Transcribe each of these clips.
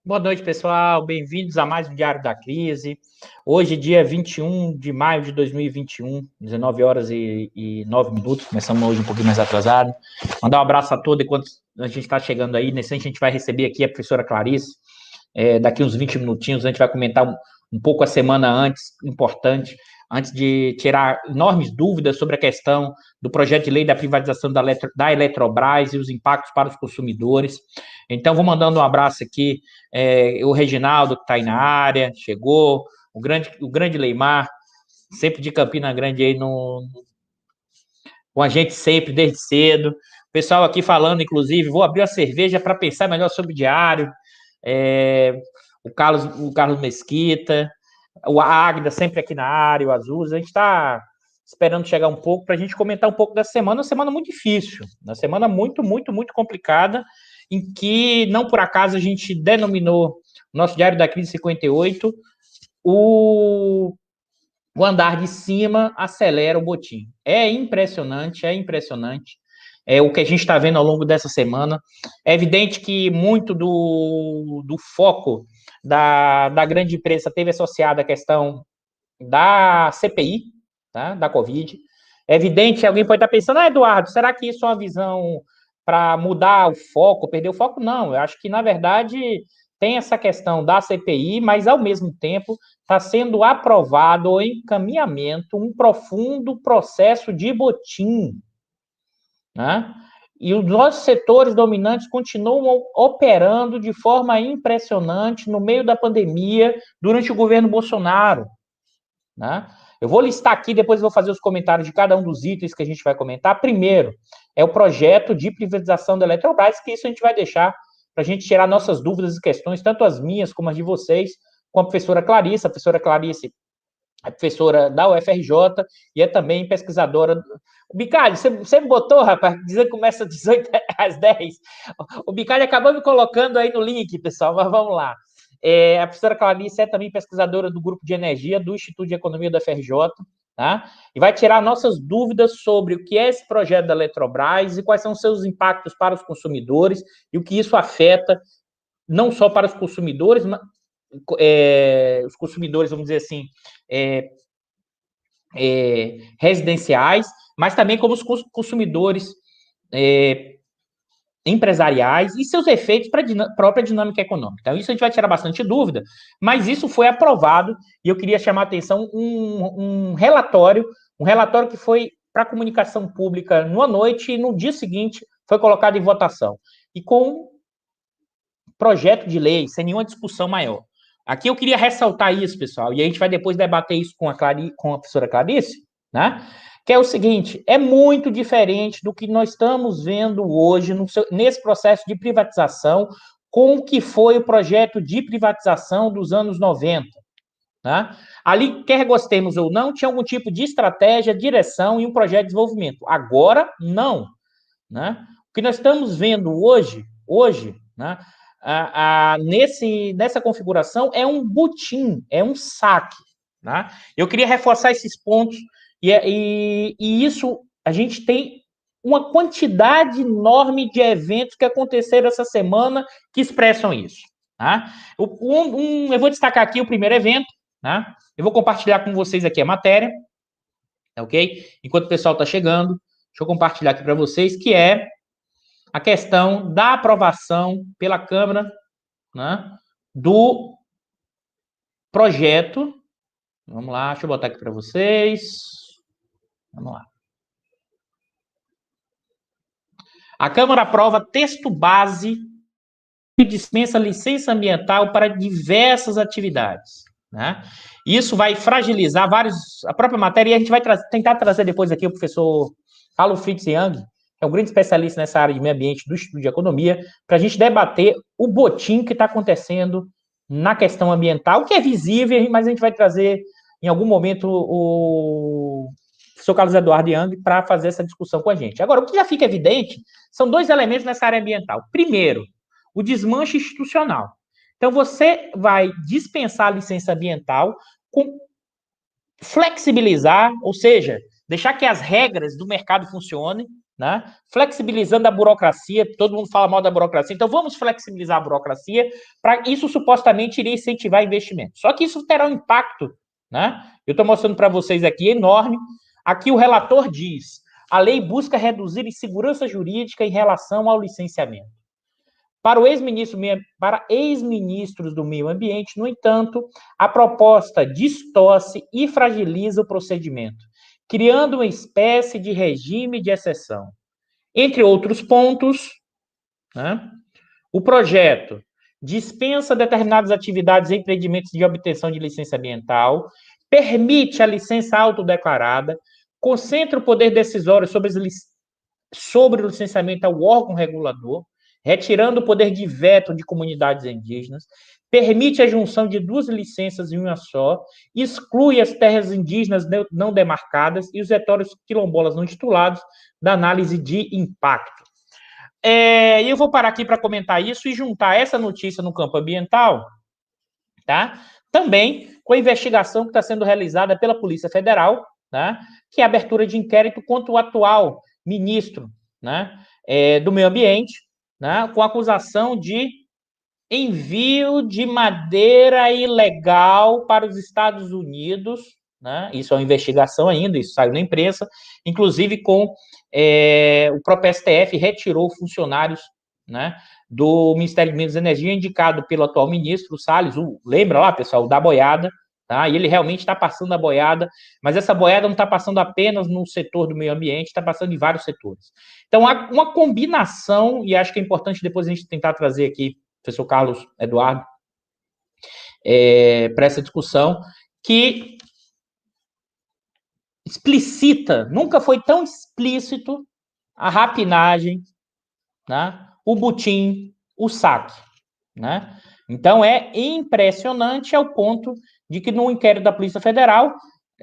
Boa noite, pessoal. Bem-vindos a mais um Diário da Crise. Hoje, dia 21 de maio de 2021, 19 horas e 9 minutos. Começamos hoje um pouquinho mais atrasado. Mandar um abraço a todos enquanto a gente está chegando aí. Nesse instante, a gente vai receber aqui a professora Clarice. Daqui uns 20 minutinhos, a gente vai comentar um pouco a semana importante, antes de tirar enormes dúvidas sobre a questão do projeto de lei da privatização da Eletrobras e os impactos para os consumidores. Então, vou mandando um abraço aqui, o Reginaldo, que está aí na área, chegou, o grande Leimar, sempre de Campina Grande aí com a gente sempre, desde cedo. O pessoal aqui falando, inclusive, vou abrir a cerveja para pensar melhor sobre o diário. O Carlos Mesquita, a Águida sempre aqui na área, o Azul. A gente está esperando chegar um pouco para a gente comentar um pouco da semana. Uma semana muito difícil, uma semana muito, muito, muito complicada, em que, não por acaso, a gente denominou o nosso Diário da Crise 58 o andar de cima acelera o botim. É impressionante, é impressionante. É o que a gente está vendo ao longo dessa semana. É evidente que muito do foco da grande imprensa teve associado à questão da CPI, tá? Da Covid. É evidente que alguém pode estar pensando, Eduardo, será que isso é uma visão para mudar o foco, perder o foco? Não, eu acho que, na verdade, tem essa questão da CPI, mas, ao mesmo tempo, está sendo aprovado ou em encaminhamento um profundo processo de botim, né? E os nossos setores dominantes continuam operando de forma impressionante no meio da pandemia, durante o governo Bolsonaro, né? Eu vou listar aqui, depois vou fazer os comentários de cada um dos itens que a gente vai comentar. Primeiro, é o projeto de privatização da Eletrobras, que isso a gente vai deixar para a gente tirar nossas dúvidas e questões, tanto as minhas como as de vocês, com a professora Clarice. A professora Clarice é professora da UFRJ e é também pesquisadora. O Bicalho, você me botou, rapaz, dizendo que começa às 18 às 10. O Bicalho acabou me colocando aí no link, pessoal, mas vamos lá. A professora Clarice é também pesquisadora do Grupo de Energia do Instituto de Economia da UFRJ, tá? E vai tirar nossas dúvidas sobre o que é esse projeto da Eletrobras e quais são os seus impactos para os consumidores e o que isso afeta não só para os consumidores, vamos dizer assim, residenciais, mas também como os consumidores empresariais e seus efeitos para a própria dinâmica econômica. Então, isso a gente vai tirar bastante dúvida, mas isso foi aprovado e eu queria chamar a atenção um relatório que foi para a comunicação pública numa noite e no dia seguinte foi colocado em votação. E com projeto de lei, sem nenhuma discussão maior. Aqui eu queria ressaltar isso, pessoal, e a gente vai depois debater isso com a professora Clarice, né? Que é o seguinte, é muito diferente do que nós estamos vendo hoje nesse processo de privatização com o que foi o projeto de privatização dos anos 90. Né? Ali, quer gostemos ou não, tinha algum tipo de estratégia, direção e um projeto de desenvolvimento. Agora, não. Né? O que nós estamos vendo hoje, né? Nessa configuração é um butim, é um saque. Né? Eu queria reforçar esses pontos e isso a gente tem uma quantidade enorme de eventos que aconteceram essa semana que expressam isso. Tá? Eu vou destacar aqui o primeiro evento. Né? Eu vou compartilhar com vocês aqui a matéria, ok? Enquanto o pessoal está chegando, deixa eu compartilhar aqui para vocês, que é a questão da aprovação pela Câmara, né, do projeto. Vamos lá, deixa eu botar aqui para vocês. Vamos lá. A Câmara aprova texto base que dispensa licença ambiental para diversas atividades. Né? Isso vai fragilizar a própria matéria, e a gente vai tentar trazer depois aqui o professor Carlos Fritz Young, que é um grande especialista nessa área de meio ambiente do Instituto de Economia, para a gente debater o botim que está acontecendo na questão ambiental, que é visível, mas a gente vai trazer em algum momento o professor Carlos Eduardo Young para fazer essa discussão com a gente. Agora, o que já fica evidente são dois elementos nessa área ambiental. Primeiro, o desmanche institucional. Então, você vai dispensar a licença ambiental, flexibilizar, ou seja, deixar que as regras do mercado funcionem, né? Flexibilizando a burocracia, todo mundo fala mal da burocracia, então vamos flexibilizar a burocracia, para isso supostamente iria incentivar investimento. Só que isso terá um impacto, né? Eu estou mostrando para vocês aqui, enorme. Aqui o relator diz, a lei busca reduzir insegurança jurídica em relação ao licenciamento. Para ex-ministros do meio ambiente, no entanto, a proposta distorce e fragiliza o procedimento, criando uma espécie de regime de exceção. Entre outros pontos, né, o projeto dispensa determinadas atividades e empreendimentos de obtenção de licença ambiental, permite a licença autodeclarada, concentra o poder decisório sobre o licenciamento ao órgão regulador, retirando o poder de veto de comunidades indígenas, permite a junção de duas licenças em uma só, exclui as terras indígenas não demarcadas e os territórios quilombolas não titulados da análise de impacto. E eu vou parar aqui para comentar isso e juntar essa notícia no campo ambiental, tá? Também com a investigação que está sendo realizada pela Polícia Federal, tá? Que é a abertura de inquérito contra o atual ministro, né, do Meio Ambiente, né, com acusação de envio de madeira ilegal para os Estados Unidos, né? Isso é uma investigação ainda, isso saiu na imprensa, inclusive com o próprio STF retirou funcionários, né, do Ministério de Minas e Energia, indicado pelo atual ministro, o Salles, lembra lá, pessoal, da boiada, tá? E ele realmente está passando a boiada, mas essa boiada não está passando apenas no setor do meio ambiente, está passando em vários setores. Então, há uma combinação, e acho que é importante depois a gente tentar trazer aqui, professor Carlos Eduardo, para essa discussão, que explicita, nunca foi tão explícito a rapinagem, né, o butim, o saque, né? Então é impressionante ao ponto de que no inquérito da Polícia Federal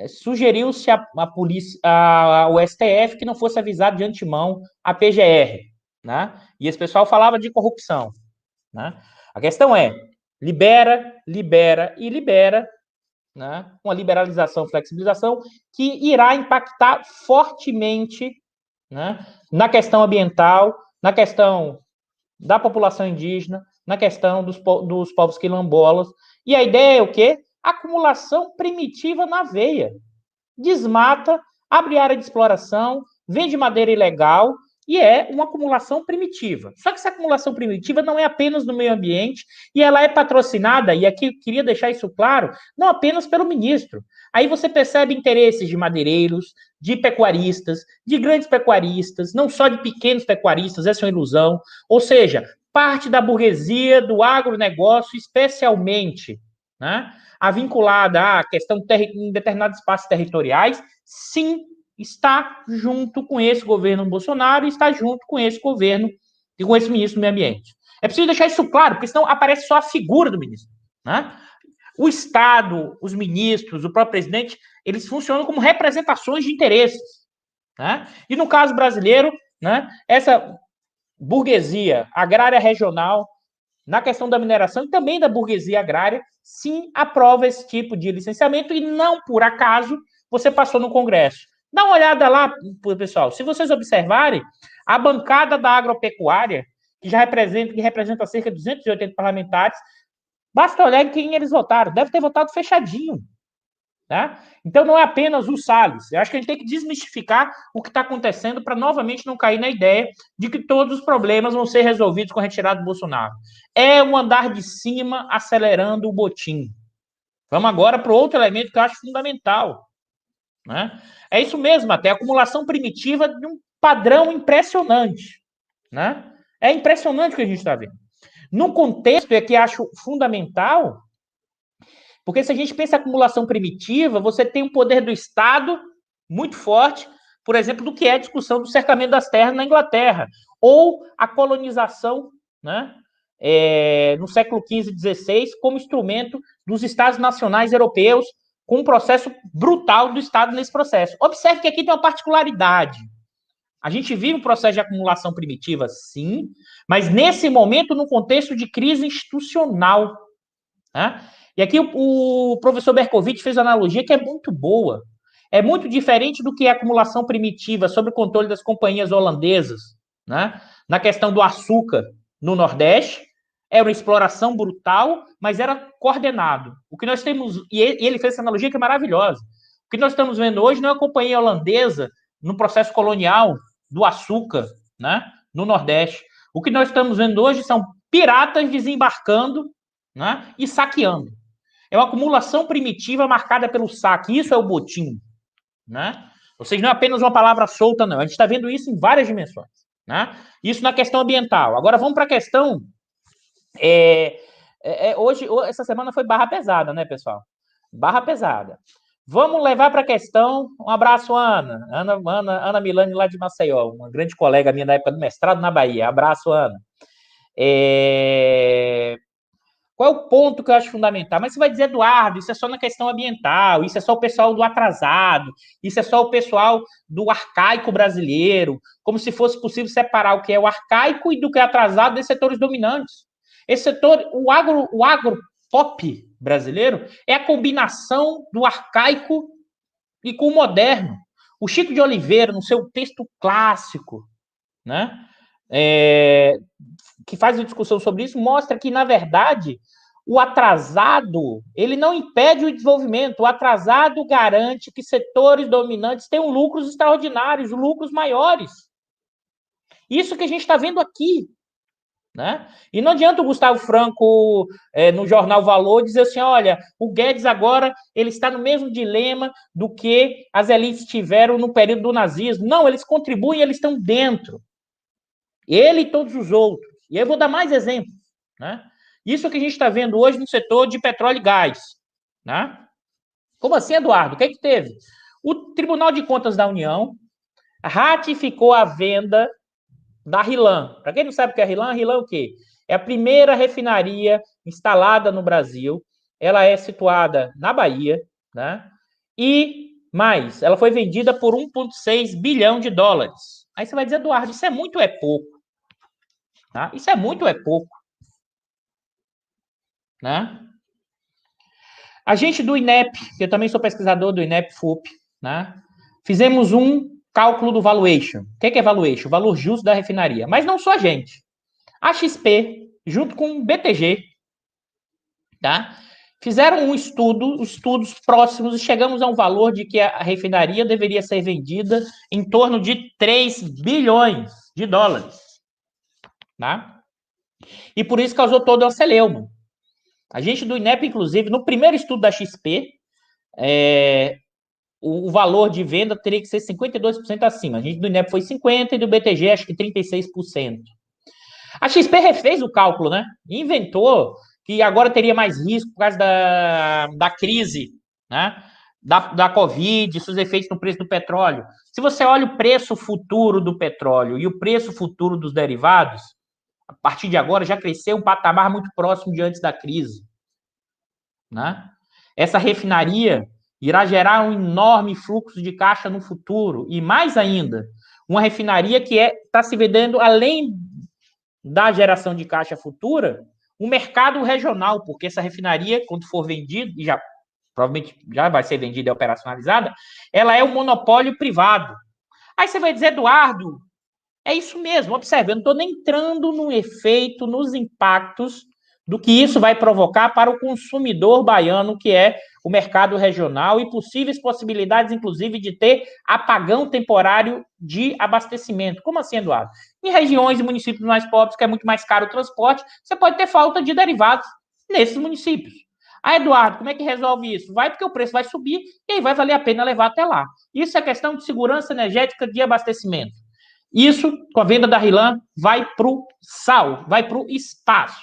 sugeriu-se ao STF que não fosse avisado de antemão a PGR, né? E esse pessoal falava de corrupção, né? A questão é, libera, né? Uma liberalização, flexibilização, que irá impactar fortemente, né, na questão ambiental, na questão da população indígena, na questão dos povos quilombolas. E a ideia é o quê? Acumulação primitiva na veia. Desmata, abre área de exploração, vende madeira ilegal e é uma acumulação primitiva. Só que essa acumulação primitiva não é apenas no meio ambiente e ela é patrocinada, e aqui eu queria deixar isso claro, não apenas pelo ministro. Aí você percebe interesses de madeireiros, de pecuaristas, de grandes pecuaristas, não só de pequenos pecuaristas, essa é uma ilusão. Ou seja, parte da burguesia do agronegócio, especialmente, né, a vinculada à questão em determinados espaços territoriais, sim, está junto com esse governo Bolsonaro e está junto com esse governo e com esse ministro do Meio Ambiente. É preciso deixar isso claro, porque senão aparece só a figura do ministro, né? O Estado, os ministros, o próprio presidente, eles funcionam como representações de interesses, né? E no caso brasileiro, né, essa burguesia agrária regional, na questão da mineração e também da burguesia agrária, sim, aprova esse tipo de licenciamento e não por acaso você passou no Congresso. Dá uma olhada lá, pessoal, se vocês observarem, a bancada da agropecuária, que representa cerca de 280 parlamentares, basta olhar em quem eles votaram, deve ter votado fechadinho. Né? Então, não é apenas o Salles. Eu acho que a gente tem que desmistificar o que está acontecendo para novamente não cair na ideia de que todos os problemas vão ser resolvidos com a retirada do Bolsonaro. É um andar de cima acelerando o botim. Vamos agora para outro elemento que eu acho fundamental. Né? É isso mesmo, até a acumulação primitiva de um padrão impressionante. Né? É impressionante o que a gente está vendo. Num contexto que acho fundamental, porque se a gente pensa em acumulação primitiva, você tem um poder do Estado muito forte, por exemplo, do que é a discussão do cercamento das terras na Inglaterra, ou a colonização, né, no século XV e XVI, como instrumento dos Estados nacionais europeus, com um processo brutal do Estado nesse processo. Observe que aqui tem uma particularidade. A gente vive um processo de acumulação primitiva, sim, mas nesse momento, no contexto de crise institucional, né? E aqui o professor Berkovitch fez uma analogia que é muito boa. é muito diferente do que a acumulação primitiva sob o controle das companhias holandesas, né? Na questão do açúcar no Nordeste, era uma exploração brutal, mas era coordenado. O que nós temos, e ele fez essa analogia que é maravilhosa. O que nós estamos vendo hoje não é uma companhia holandesa no processo colonial do açúcar, né, no Nordeste. O que nós estamos vendo hoje são piratas desembarcando, né, e saqueando. É uma acumulação primitiva marcada pelo saque. Isso é o botim, né? Ou seja, não é apenas uma palavra solta, não. A gente está vendo isso em várias dimensões, né? Isso na questão ambiental. Agora vamos para a questão hoje, essa semana foi barra pesada, né, pessoal? Barra pesada. Vamos levar para a questão. Um abraço, Ana. Ana Milani, lá de Maceió, uma grande colega minha da época do mestrado na Bahia. Abraço, Ana. Qual é o ponto que eu acho fundamental? Mas você vai dizer, Eduardo, isso é só na questão ambiental, isso é só o pessoal do atrasado, isso é só o pessoal do arcaico brasileiro, como se fosse possível separar o que é o arcaico e do que é atrasado desses setores dominantes. Esse setor, o agro pop brasileiro é a combinação do arcaico e com o moderno. O Chico de Oliveira, no seu texto clássico, né, que faz uma discussão sobre isso, mostra que, na verdade, o atrasado, ele não impede o desenvolvimento. O atrasado garante que setores dominantes tenham lucros extraordinários, lucros maiores. Isso que a gente está vendo aqui. Né? E não adianta o Gustavo Franco, no jornal Valor, dizer assim, olha, o Guedes agora ele está no mesmo dilema do que as elites tiveram no período do nazismo. Não, eles contribuem, eles estão dentro. Ele e todos os outros. E eu vou dar mais exemplos. Né? Isso que a gente está vendo hoje no setor de petróleo e gás. Né? Como assim, Eduardo? O que é que teve? O Tribunal de Contas da União ratificou a venda da RLAM. Para quem não sabe o que é RLAM, RLAM é o quê? É a primeira refinaria instalada no Brasil. Ela é situada na Bahia, né? E mais, ela foi vendida por 1,6 bilhão de dólares. Aí você vai dizer, Eduardo, isso é muito ou é pouco? Tá? Isso é muito ou é pouco? Né? A gente do INEP, que eu também sou pesquisador do INEP-FUP, né? Fizemos um cálculo do valuation. O que é valuation? O valor justo da refinaria. Mas não só a gente. A XP, junto com o BTG, tá? Fizeram um estudo, estudos próximos, e chegamos a um valor de que a refinaria deveria ser vendida em torno de 3 bilhões de dólares. Tá? E por isso causou toda uma celeuma. A gente do INEP, inclusive, no primeiro estudo da XP, o valor de venda teria que ser 52% acima. A gente do INEP foi 50% e do BTG acho que 36%. A XP refez o cálculo, né? Inventou que agora teria mais risco por causa da crise, né? Da Covid, seus efeitos no preço do petróleo. Se você olha o preço futuro do petróleo e o preço futuro dos derivados, a partir de agora já cresceu um patamar muito próximo de antes da crise. Né? Essa refinaria irá gerar um enorme fluxo de caixa no futuro. E mais ainda, uma refinaria que está se vendendo além da geração de caixa futura, um mercado regional, porque essa refinaria, quando for vendida, e já provavelmente já vai ser vendida e operacionalizada, ela é um monopólio privado. Aí você vai dizer, Eduardo, é isso mesmo, observe, eu não estou nem entrando no efeito, nos impactos do que isso vai provocar para o consumidor baiano, que é o mercado regional, e possíveis possibilidades, inclusive, de ter apagão temporário de abastecimento. Como assim, Eduardo? Em regiões e municípios mais pobres, que é muito mais caro o transporte, você pode ter falta de derivados nesses municípios. Ah, Eduardo, como é que resolve isso? Vai porque o preço vai subir e aí vai valer a pena levar até lá. Isso é questão de segurança energética de abastecimento. Isso, com a venda da RLAM, vai para o sal, vai para o espaço.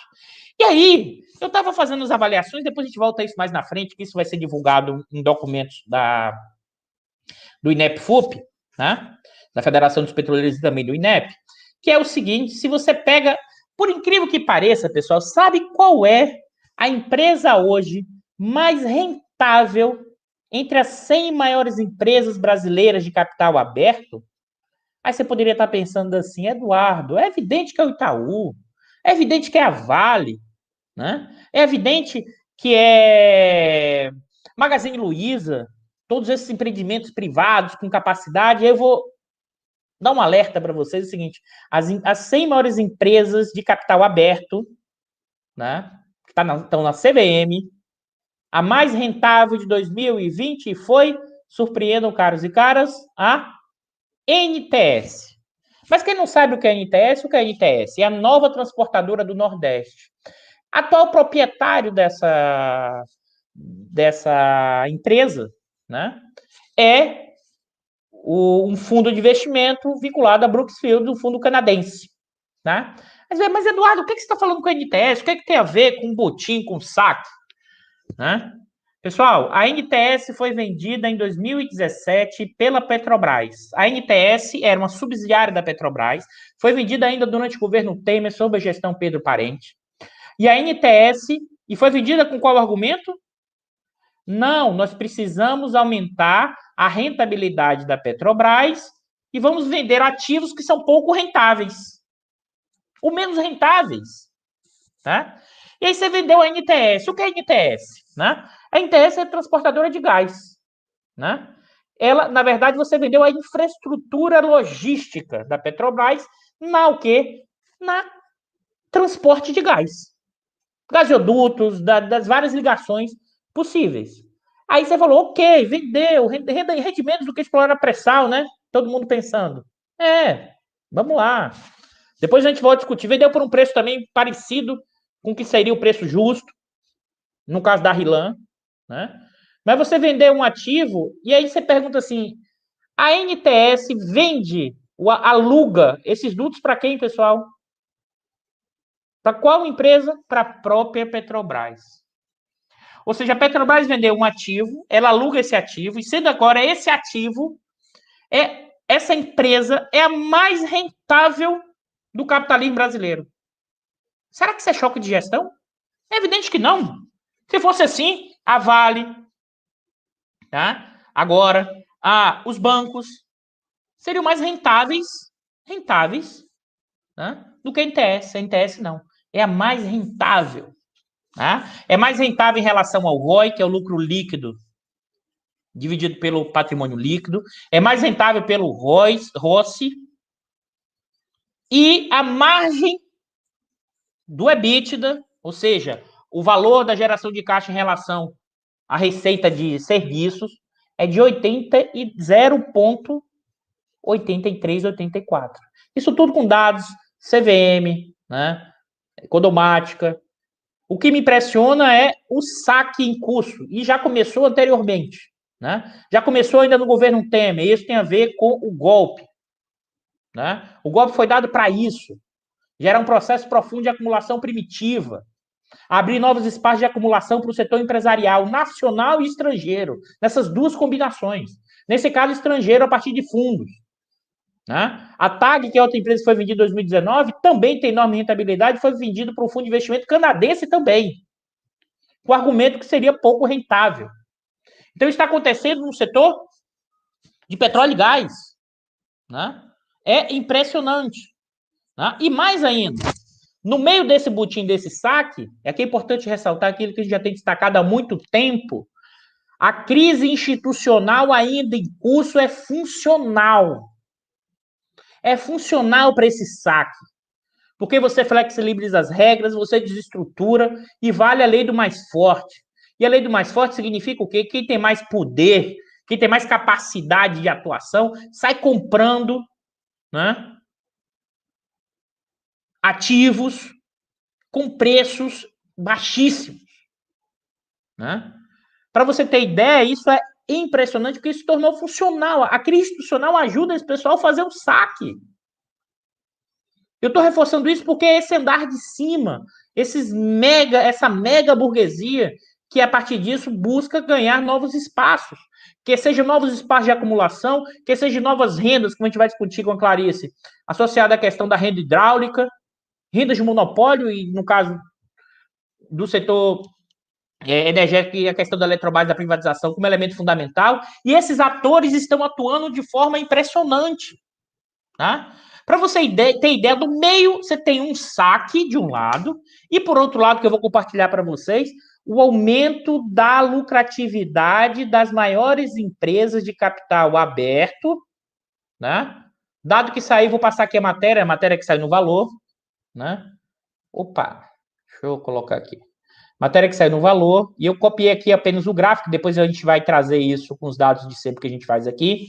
E aí, eu estava fazendo as avaliações, depois a gente volta a isso mais na frente, que isso vai ser divulgado em documentos do INEP-FUP, né? Da Federação dos Petroleiros e também do INEP, que é o seguinte, se você pega, por incrível que pareça, pessoal, sabe qual é a empresa hoje mais rentável entre as 100 maiores empresas brasileiras de capital aberto? Aí você poderia estar pensando assim, Eduardo, é evidente que é o Itaú, é evidente que é a Vale, né? É evidente que é Magazine Luiza, todos esses empreendimentos privados com capacidade. Eu vou dar um alerta para vocês, é o seguinte, as 100 maiores empresas de capital aberto, né, que estão na CVM, a mais rentável de 2020 foi, surpreendam caros e caras, a NTS. Mas quem não sabe o que é a NTS, o que é a NTS? É a nova transportadora do Nordeste. Atual proprietário dessa empresa, né, é um fundo de investimento vinculado a Brookfield, um fundo canadense. Né? Mas Eduardo, o que você está falando com a NTS? O que tem a ver com botim, com saque? Né? Pessoal, a NTS foi vendida em 2017 pela Petrobras. A NTS era uma subsidiária da Petrobras, foi vendida ainda durante o governo Temer, sob a gestão Pedro Parente. E a NTS, e foi vendida com qual argumento? Não, nós precisamos aumentar a rentabilidade da Petrobras e vamos vender ativos que são pouco rentáveis. Ou menos rentáveis. Tá? E aí você vendeu a NTS. O que é a NTS? Né? A NTS é transportadora de gás. Né? Ela, na verdade, você vendeu a infraestrutura logística da Petrobras na o quê? Na transporte de gás. Gasodutos, das várias ligações possíveis. Aí você falou, ok, vendeu, rende menos do que explorar pré-sal, né? Todo mundo pensando. Vamos lá. Depois a gente volta a discutir. Vendeu por um preço também parecido com o que seria o preço justo, no caso da RLAM, né? Mas você vender um ativo, e aí você pergunta assim, a NTS vende, aluga esses dutos para quem, pessoal? Para qual empresa? Para a própria Petrobras. Ou seja, a Petrobras vendeu um ativo, ela aluga esse ativo, e sendo agora esse ativo, essa empresa é a mais rentável do capitalismo brasileiro. Será que isso é choque de gestão? É evidente que não. Se fosse assim, a Vale, tá? Agora, os bancos seriam mais rentáveis, tá? Do que a NTS. A NTS não. É a mais rentável. Tá? É mais rentável em relação ao ROI, que é o lucro líquido dividido pelo patrimônio líquido. É mais rentável pelo ROCE. E a margem do EBITDA, ou seja, o valor da geração de caixa em relação à receita de serviços, é de 0,83, 84. Isso tudo com dados CVM, né? Economática. O que me impressiona é o saque em curso, e já começou anteriormente. Né? Já começou ainda no governo Temer, e isso tem a ver com o golpe. Né? O golpe foi dado para isso, gerar um processo profundo de acumulação primitiva, abrir novos espaços de acumulação para o setor empresarial, nacional e estrangeiro, nessas duas combinações. Nesse caso, estrangeiro a partir de fundos. Né? A TAG, que é outra empresa que foi vendida em 2019, também tem enorme rentabilidade, foi vendido para um fundo de investimento canadense também, com o argumento que seria pouco rentável. Então, isso está acontecendo no setor de petróleo e gás. Né? É impressionante. Né? E mais ainda, no meio desse butim, desse saque, é que é importante ressaltar aquilo que a gente já tem destacado há muito tempo, a crise institucional ainda em curso é funcional. É funcional para esse saque. Porque você flexibiliza as regras, você desestrutura e vale a lei do mais forte. E a lei do mais forte significa o quê? Quem tem mais poder, quem tem mais capacidade de atuação, sai comprando, né, ativos com preços baixíssimos. Né? Para você ter ideia, isso é impressionante, porque isso se tornou funcional. A crise institucional ajuda esse pessoal a fazer um saque. Eu estou reforçando isso porque esse andar de cima, essa mega burguesia, que a partir disso busca ganhar novos espaços, que sejam novos espaços de acumulação, que sejam novas rendas, como a gente vai discutir com a Clarice, associada à questão da renda hidráulica, rendas de monopólio, e no caso do setor energético e a questão da Eletrobras, da privatização, como elemento fundamental, e esses atores estão atuando de forma impressionante. Tá? Para você ter ideia, do meio você tem um saque de um lado, e por outro lado, que eu vou compartilhar para vocês, o aumento da lucratividade das maiores empresas de capital aberto, né? Dado que saiu, vou passar aqui a matéria que saiu no Valor, né? Opa, deixa eu colocar aqui. Matéria que saiu no Valor, e eu copiei aqui apenas o gráfico, depois a gente vai trazer isso com os dados de sempre que a gente faz aqui.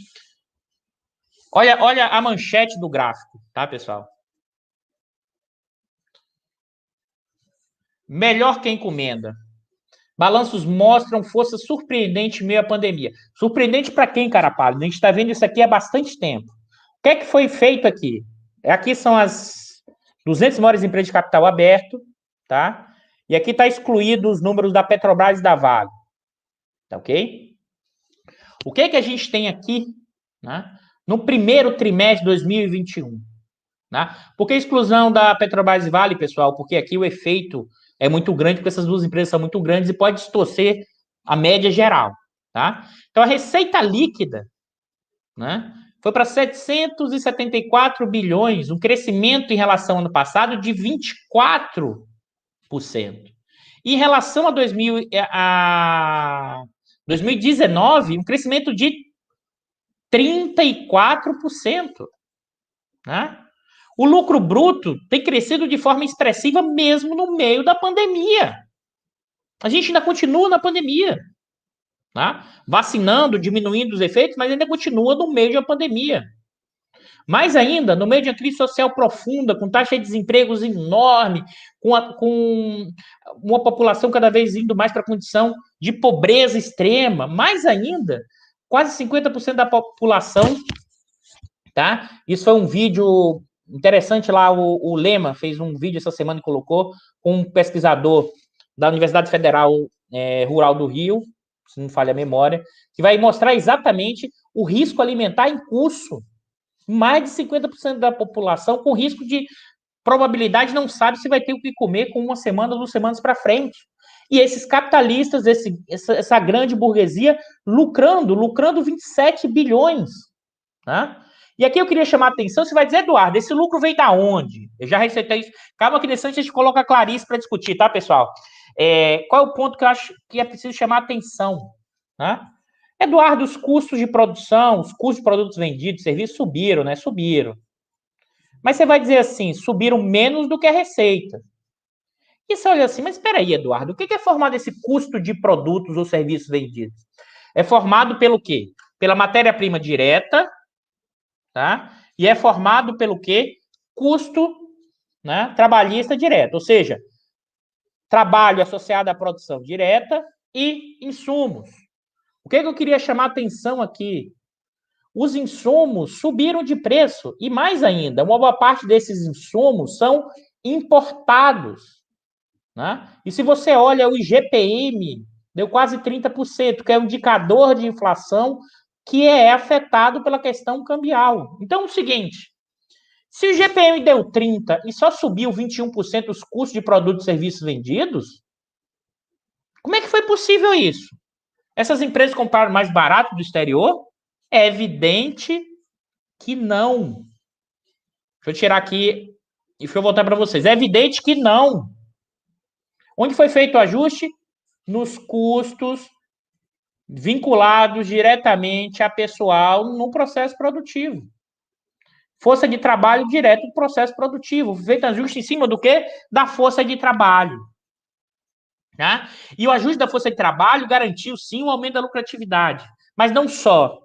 Olha a manchete do gráfico, tá, pessoal? Melhor que encomenda. Balanços mostram força surpreendente em meio à pandemia. Surpreendente para quem, cara pálido? A gente está vendo isso aqui há bastante tempo. O que é que foi feito aqui? Aqui são as 200 maiores empresas de capital aberto, tá? E aqui está excluído os números da Petrobras e da Vale. Tá ok? O que é que a gente tem aqui, né, no primeiro trimestre de 2021? Né? Por que a exclusão da Petrobras e Vale, pessoal? Porque aqui o efeito é muito grande, porque essas duas empresas são muito grandes e pode distorcer a média geral. Tá? Então, a receita líquida, né, foi para 774 bilhões, um crescimento em relação ao ano passado de 24%. Em relação a 2019, um crescimento de 34%. Né? O lucro bruto tem crescido de forma expressiva mesmo no meio da pandemia. A gente ainda continua na pandemia. Tá? Vacinando, diminuindo os efeitos, mas ainda continua no meio de uma pandemia. Mais ainda, no meio de uma crise social profunda, com taxa de desemprego enorme, com uma população cada vez indo mais para a condição de pobreza extrema, mais ainda, quase 50% da população, tá? Isso foi um vídeo interessante lá, o Lema fez um vídeo essa semana e colocou com um pesquisador da Universidade Federal Rural do Rio, se não falha a memória, que vai mostrar exatamente o risco alimentar em curso. Mais de 50% da população com risco de probabilidade não sabe se vai ter o que comer com uma semana ou 2 semanas para frente. E esses capitalistas, essa grande burguesia, lucrando 27 bilhões. Tá? E aqui eu queria chamar a atenção, você vai dizer, Eduardo, esse lucro veio da onde? Eu já receitei isso. Calma que nesse a gente coloca a Clarice para discutir, tá, pessoal? Qual é o ponto que eu acho que é preciso chamar a atenção? Tá? Eduardo, os custos de produção, os custos de produtos vendidos, serviços subiram, né? Subiram. Mas você vai dizer assim, subiram menos do que a receita. E você olha assim, mas espera aí, Eduardo, o que é formado esse custo de produtos ou serviços vendidos? É formado pelo quê? Pela matéria-prima direta, tá? E é formado pelo quê? Custo, né, trabalhista direto, ou seja, trabalho associado à produção direta e insumos. O que eu queria chamar a atenção aqui? Os insumos subiram de preço e mais ainda, uma boa parte desses insumos são importados. Né? E se você olha o IGPM, deu quase 30%, que é um indicador de inflação que é afetado pela questão cambial. Então é o seguinte, se o IGPM deu 30% e só subiu 21% os custos de produtos e serviços vendidos, como é que foi possível isso? Essas empresas compraram mais barato do exterior? É evidente que não. Deixa eu tirar aqui e deixa eu voltar para vocês. É evidente que não. Onde foi feito o ajuste? Nos custos vinculados diretamente a pessoal no processo produtivo. Força de trabalho direto do processo produtivo. Feito ajuste em cima do quê? Da força de trabalho. Tá? E o ajuste da força de trabalho garantiu, sim, o aumento da lucratividade. Mas não só.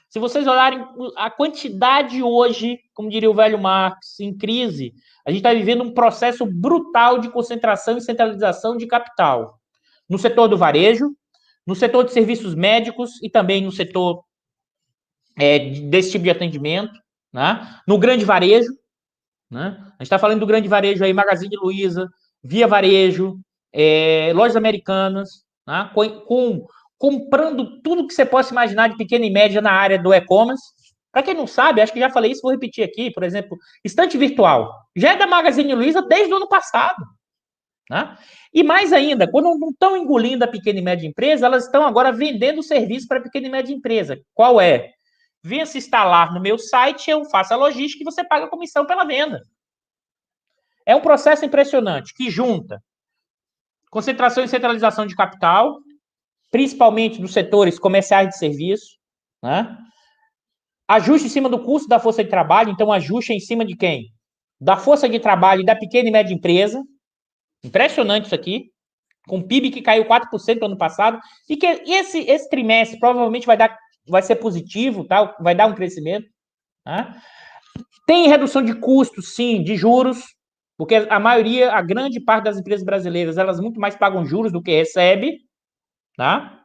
Se vocês olharem a quantidade hoje, como diria o velho Marx, em crise, a gente está vivendo um processo brutal de concentração e centralização de capital. No setor do varejo, no setor de serviços médicos e também no setor desse tipo de atendimento, né? No grande varejo, né? A gente está falando do grande varejo aí, Magazine Luiza, Via Varejo, lojas americanas, né? Comprando tudo que você possa imaginar de pequena e média na área do e-commerce. Para quem não sabe, acho que já falei isso, vou repetir aqui, por exemplo, estante virtual. Já é da Magazine Luiza desde o ano passado. Né? E mais ainda, quando não estão engolindo a pequena e média empresa, elas estão agora vendendo serviço para a pequena e média empresa. Qual é? Venha se instalar no meu site, eu faço a logística e você paga a comissão pela venda. É um processo impressionante que junta Concentração e centralização de capital, principalmente dos setores comerciais de serviço, né? Ajuste em cima do custo da força de trabalho, então ajuste em cima de quem? Da força de trabalho e da pequena e média empresa. Impressionante isso aqui, com PIB que caiu 4% no ano passado, e que esse trimestre provavelmente vai ser positivo, tá? Vai dar um crescimento. Tá? Tem redução de custos, sim, de juros, porque a grande parte das empresas brasileiras, elas muito mais pagam juros do que recebe, tá?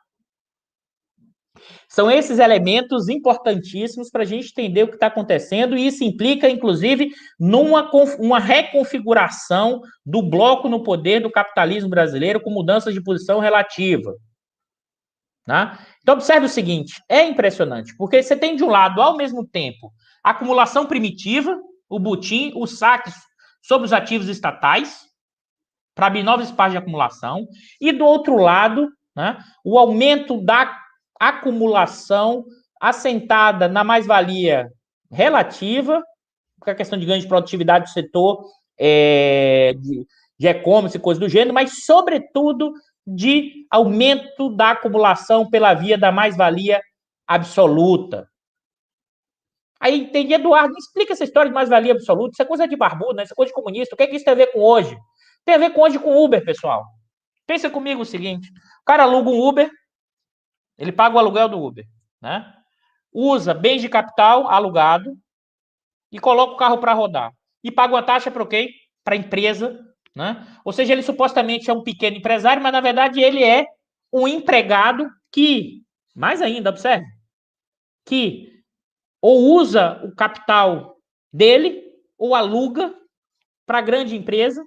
São esses elementos importantíssimos para a gente entender o que está acontecendo, e isso implica, inclusive, uma reconfiguração do bloco no poder do capitalismo brasileiro com mudanças de posição relativa. Tá? Então, observe o seguinte, é impressionante, porque você tem de um lado, ao mesmo tempo, a acumulação primitiva, o butim, os saques sobre os ativos estatais, para abrir novos espaços de acumulação, e do outro lado, né, o aumento da acumulação assentada na mais-valia relativa, com a questão de ganho de produtividade do setor de e-commerce e coisas do gênero, mas, sobretudo, de aumento da acumulação pela via da mais-valia absoluta. Aí tem Eduardo, explica essa história de mais-valia absoluta, isso é coisa de barbudo, né? Isso é coisa de comunista, o que é que isso tem a ver com hoje? Tem a ver com hoje com Uber, pessoal. Pensa comigo o seguinte, o cara aluga um Uber, ele paga o aluguel do Uber, né? Usa bens de capital alugado e coloca o carro para rodar. E paga uma taxa para quem? Para a empresa, né? Ou seja, ele supostamente é um pequeno empresário, mas na verdade ele é um empregado que, mais ainda, observe, que ou usa o capital dele ou aluga para a grande empresa,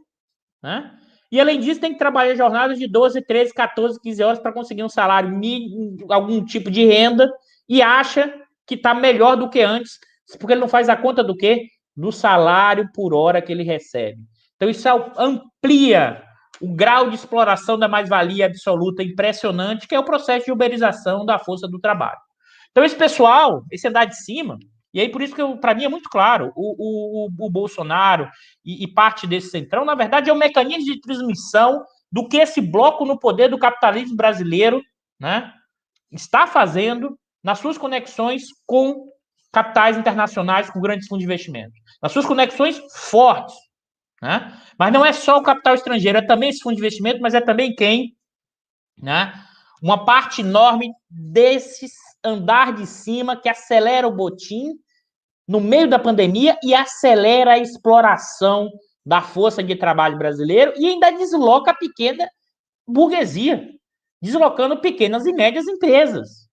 né? E, além disso, tem que trabalhar jornadas de 12, 13, 14, 15 horas para conseguir um salário mínimo, algum tipo de renda, e acha que está melhor do que antes, porque ele não faz a conta do quê? Do salário por hora que ele recebe. Então, isso amplia o grau de exploração da mais-valia absoluta impressionante, que é o processo de uberização da força do trabalho. Então, esse pessoal, esse andar de cima, e aí por isso que para mim é muito claro, o Bolsonaro e parte desse centrão, na verdade, é um mecanismo de transmissão do que esse bloco no poder do capitalismo brasileiro, né, está fazendo nas suas conexões com capitais internacionais, com grandes fundos de investimento. Nas suas conexões fortes. Né? Mas não é só o capital estrangeiro, é também esse fundo de investimento, mas é também quem? Né? Uma parte enorme desses andar de cima que acelera o botim no meio da pandemia e acelera a exploração da força de trabalho brasileiro e ainda desloca a pequena burguesia, deslocando pequenas e médias empresas.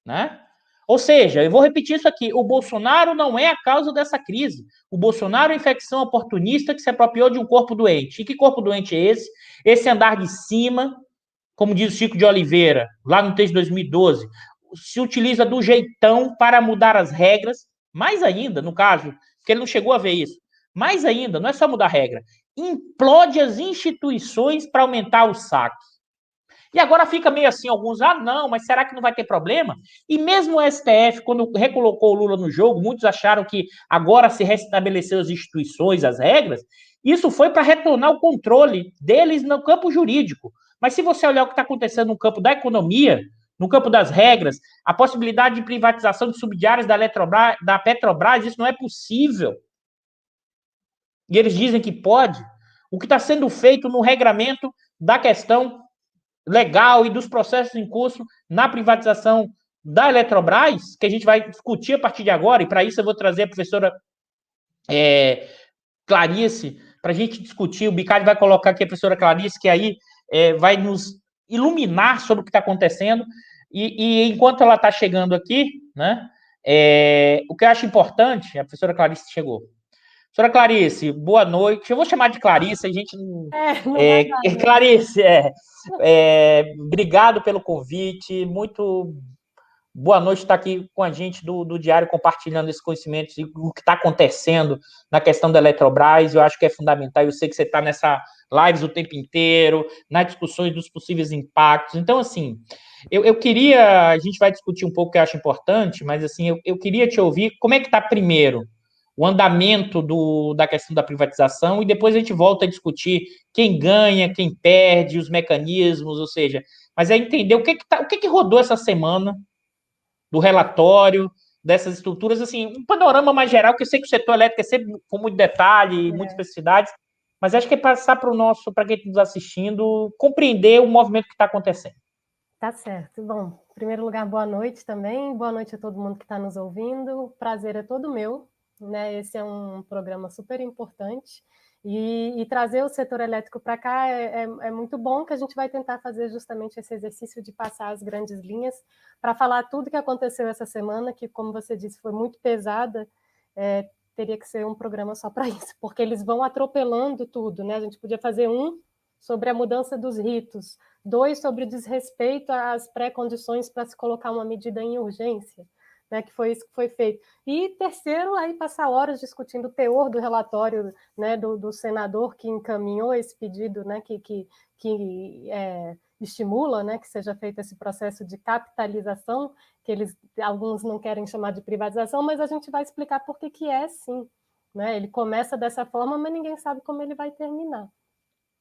Né? Ou seja, eu vou repetir isso aqui, o Bolsonaro não é a causa dessa crise. O Bolsonaro é a infecção oportunista que se apropriou de um corpo doente. E que corpo doente é esse? Esse andar de cima, como diz o Chico de Oliveira, lá no texto de 2012, se utiliza do jeitão para mudar as regras, mais ainda, no caso, porque ele não chegou a ver isso, mais ainda, não é só mudar a regra, implode as instituições para aumentar o saque. E agora fica meio assim, alguns, não, mas será que não vai ter problema? E mesmo o STF, quando recolocou o Lula no jogo, muitos acharam que agora se restabeleceu as instituições, as regras, isso foi para retornar o controle deles no campo jurídico. Mas se você olhar o que está acontecendo no campo da economia, no campo das regras, a possibilidade de privatização de subsidiárias da Petrobras, isso não é possível. E eles dizem que pode. O que está sendo feito no regramento da questão legal e dos processos em curso na privatização da Eletrobras, que a gente vai discutir a partir de agora, e para isso eu vou trazer a professora Clarice, para a gente discutir, o Bicalho vai colocar aqui a professora Clarice, que aí vai nos iluminar sobre o que está acontecendo, e enquanto ela está chegando aqui, né, o que eu acho importante, a professora Clarice chegou. Professora Clarice, boa noite. Eu vou chamar de Clarice, a gente. Clarice, obrigado pelo convite. Muito boa noite estar aqui com a gente do Diário, compartilhando esses conhecimentos e o que está acontecendo na questão da Eletrobras. Eu acho que é fundamental. Eu sei que você está nessa lives o tempo inteiro, nas discussões dos possíveis impactos. Então, assim, eu queria. A gente vai discutir um pouco o que eu acho importante, mas assim, eu queria te ouvir. Como é que está primeiro o andamento da questão da privatização, e depois a gente volta a discutir quem ganha, quem perde, os mecanismos, ou seja, mas é entender o que rodou essa semana do relatório, dessas estruturas, assim, um panorama mais geral, que eu sei que o setor elétrico é sempre com muito detalhe, muitas especificidades, mas acho que é passar para quem está nos assistindo, compreender o movimento que está acontecendo. Tá certo. Bom, em primeiro lugar, boa noite também. Boa noite a todo mundo que está nos ouvindo. O prazer é todo meu, né? Esse é um programa super importante. E trazer o setor elétrico para cá é muito bom, que a gente vai tentar fazer justamente esse exercício de passar as grandes linhas para falar tudo que aconteceu essa semana, que, como você disse, foi muito pesada. Teria que ser um programa só para isso, porque eles vão atropelando tudo, né? A gente podia fazer um sobre a mudança dos ritos, 2, sobre o desrespeito às pré-condições para se colocar uma medida em urgência, né, que foi isso que foi feito. E terceiro, aí passar horas discutindo o teor do relatório, né, do senador que encaminhou esse pedido, né, que estimula, né, que seja feito esse processo de capitalização, que alguns não querem chamar de privatização, mas a gente vai explicar por que é sim. Né? Ele começa dessa forma, mas ninguém sabe como ele vai terminar.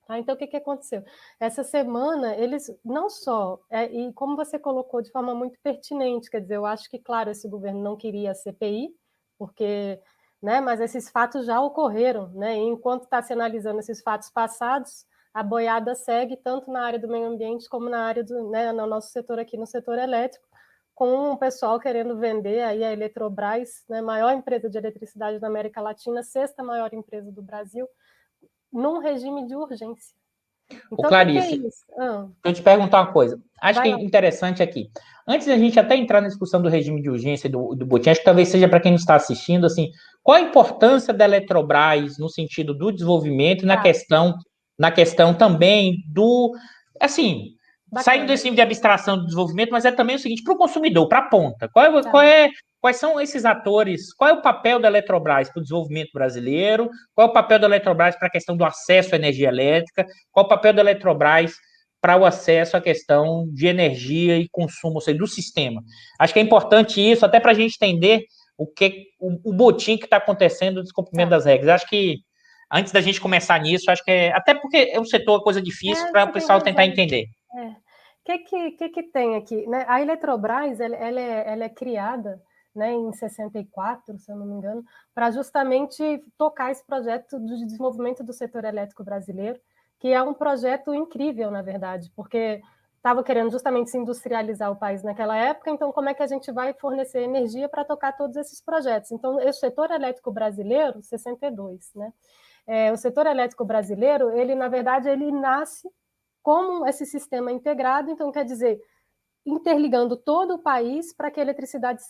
Então, o que aconteceu? Essa semana, eles não só, e como você colocou de forma muito pertinente, quer dizer, eu acho que, claro, esse governo não queria a CPI, porque, né, mas esses fatos já ocorreram, né, e enquanto está se analisando esses fatos passados, a boiada segue tanto na área do meio ambiente como na área no nosso setor aqui, no setor elétrico, com o pessoal querendo vender aí a Eletrobras, né, maior empresa de eletricidade da América Latina, sexta maior empresa do Brasil, num regime de urgência. Então, Clarice, o que é isso? deixa eu te perguntar uma coisa. Acho que é interessante aqui. Antes da gente até entrar na discussão do regime de urgência e do botim, acho que talvez seja para quem não está assistindo, assim, qual a importância da Eletrobras no sentido do desenvolvimento e na questão também do, assim, saindo desse nível de abstração do desenvolvimento, mas é também o seguinte, para o consumidor, para a ponta, quais são esses atores, qual é o papel da Eletrobras para o desenvolvimento brasileiro, qual é o papel da Eletrobras para a questão do acesso à energia elétrica, qual é o papel da Eletrobras para o acesso à questão de energia e consumo, ou seja, do sistema. Acho que é importante isso, até para a gente entender o botim que está acontecendo no descumprimento das regras. Acho que, antes da gente começar nisso, acho que até porque é um setor, coisa difícil para o pessoal tentar entender. O que tem aqui? Né? A Eletrobras, ela é criada, né, em 64, se eu não me engano, para justamente tocar esse projeto de desenvolvimento do setor elétrico brasileiro, que é um projeto incrível, na verdade, porque estava querendo justamente se industrializar o país naquela época, então como é que a gente vai fornecer energia para tocar todos esses projetos? Então, o setor elétrico brasileiro, 62, né? O setor elétrico brasileiro, ele, na verdade, ele nasce como esse sistema integrado, então quer dizer, interligando todo o país para que a eletricidade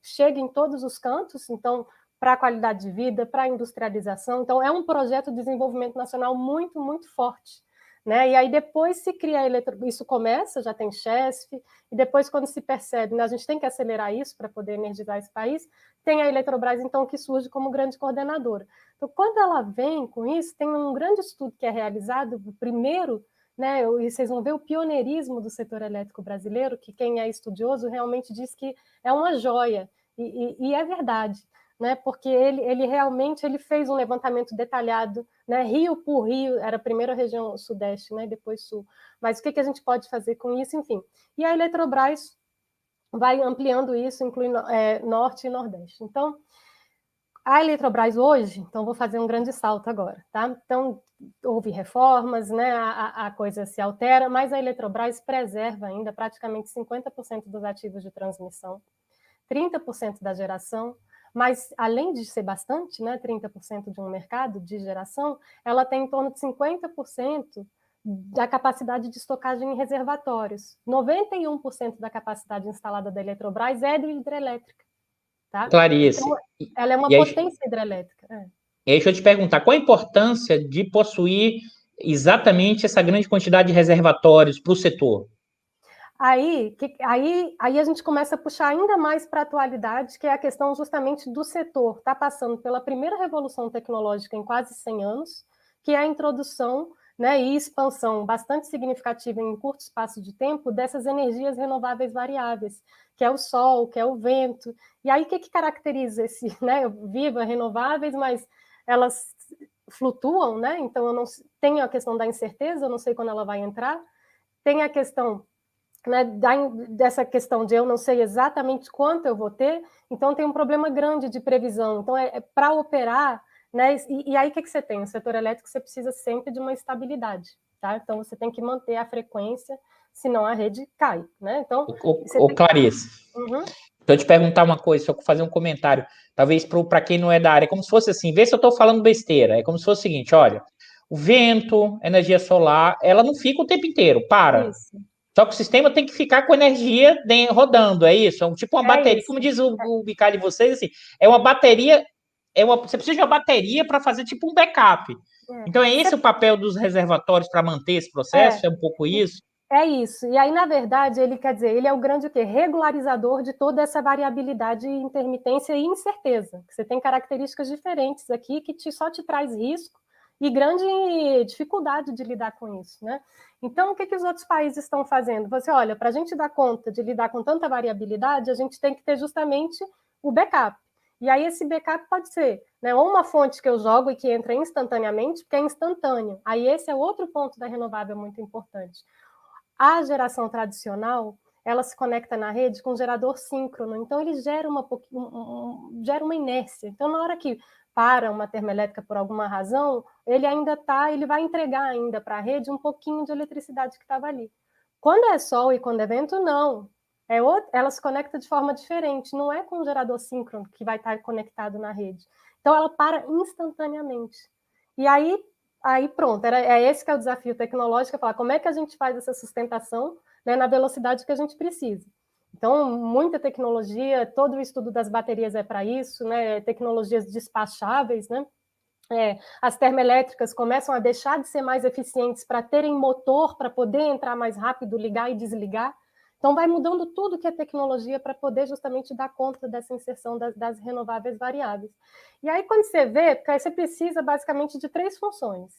chegue em todos os cantos, então, para a qualidade de vida, para a industrialização. Então, é um projeto de desenvolvimento nacional muito, muito forte. Né? E aí depois se cria isso começa, já tem CHESF, e depois quando se percebe, né, a gente tem que acelerar isso para poder energizar esse país, tem a Eletrobras, então, que surge como grande coordenadora. Então, quando ela vem com isso, tem um grande estudo que é realizado, primeiro, né, e vocês vão ver o pioneirismo do setor elétrico brasileiro, que quem é estudioso realmente diz que é uma joia, e é verdade, né, porque ele realmente fez um levantamento detalhado, né, rio por rio, era a primeira região sudeste, né, depois sul, mas o que a gente pode fazer com isso, enfim. E a Eletrobras vai ampliando isso, incluindo norte e nordeste. Então, a Eletrobras hoje, então vou fazer um grande salto agora, tá? Então, houve reformas, né? A coisa se altera, mas a Eletrobras preserva ainda praticamente 50% dos ativos de transmissão, 30% da geração, mas além de ser bastante, né, 30% de um mercado de geração, ela tem em torno de 50% da capacidade de estocagem em reservatórios. 91% da capacidade instalada da Eletrobras é hidrelétrica. Tá? Clarice. Então, ela é uma potência hidrelétrica. E aí, deixa eu te perguntar, qual a importância de possuir exatamente essa grande quantidade de reservatórios para o setor? Aí a gente começa a puxar ainda mais para a atualidade, que é a questão justamente do setor. Está passando pela primeira revolução tecnológica em quase 100 anos, que é a introdução né, e expansão bastante significativa em curto espaço de tempo dessas energias renováveis variáveis, que é o sol, que é o vento. E aí, o que caracteriza esse, né? Viva, renováveis, mas elas flutuam, né? Então, eu não tenho a questão da incerteza, eu não sei quando ela vai entrar. Tem a questão, né, dessa questão de eu não sei exatamente quanto eu vou ter, então tem um problema grande de previsão. Então, para operar, né? E aí, o que você tem? No setor elétrico, você precisa sempre de uma estabilidade, tá? Então, você tem que manter a frequência, senão a rede cai, né? Então, Clarice, então, eu te perguntar uma coisa, só fazer um comentário, talvez para quem não é da área, é como se fosse assim, vê se eu estou falando besteira, é como se fosse o seguinte, olha, o vento, energia solar, ela não fica o tempo inteiro, para. Isso. Só que o sistema tem que ficar com energia rodando, é isso? É um, tipo uma bateria, isso. como diz o Bicalho de vocês, assim, é uma bateria, você precisa de uma bateria para fazer tipo um backup. Então, é esse o papel dos reservatórios para manter esse processo? É um pouco isso? É isso. E aí, na verdade, ele quer dizer, ele é o grande o quê? Regularizador de toda essa variabilidade, intermitência e incerteza. Você tem características diferentes aqui que só te traz risco e grande dificuldade de lidar com isso, né? Então, o que os outros países estão fazendo? Você olha, para a gente dar conta de lidar com tanta variabilidade, a gente tem que ter justamente o backup. E aí esse backup pode ser, né, ou uma fonte que eu jogo e que entra instantaneamente, porque é instantâneo. Aí esse é outro ponto da renovável muito importante. A geração tradicional, ela se conecta na rede com um gerador síncrono, então ele gera gera uma inércia. Então, na hora que para uma termoelétrica por alguma razão, ele vai entregar ainda para a rede um pouquinho de eletricidade que estava ali. Quando é sol e quando é vento, não. Ela se conecta de forma diferente, não é com um gerador síncrono que vai estar conectado na rede. Então, ela para instantaneamente. E aí pronto, é esse que é o desafio tecnológico, é falar como é que a gente faz essa sustentação, né, na velocidade que a gente precisa. Então, muita tecnologia, todo o estudo das baterias é para isso, né, tecnologias despacháveis, né, as termoelétricas começam a deixar de ser mais eficientes para terem motor para poder entrar mais rápido, ligar e desligar. Então, vai mudando tudo que é tecnologia para poder justamente dar conta dessa inserção das renováveis variáveis. E aí, quando você vê, porque aí você precisa basicamente de 3 funções.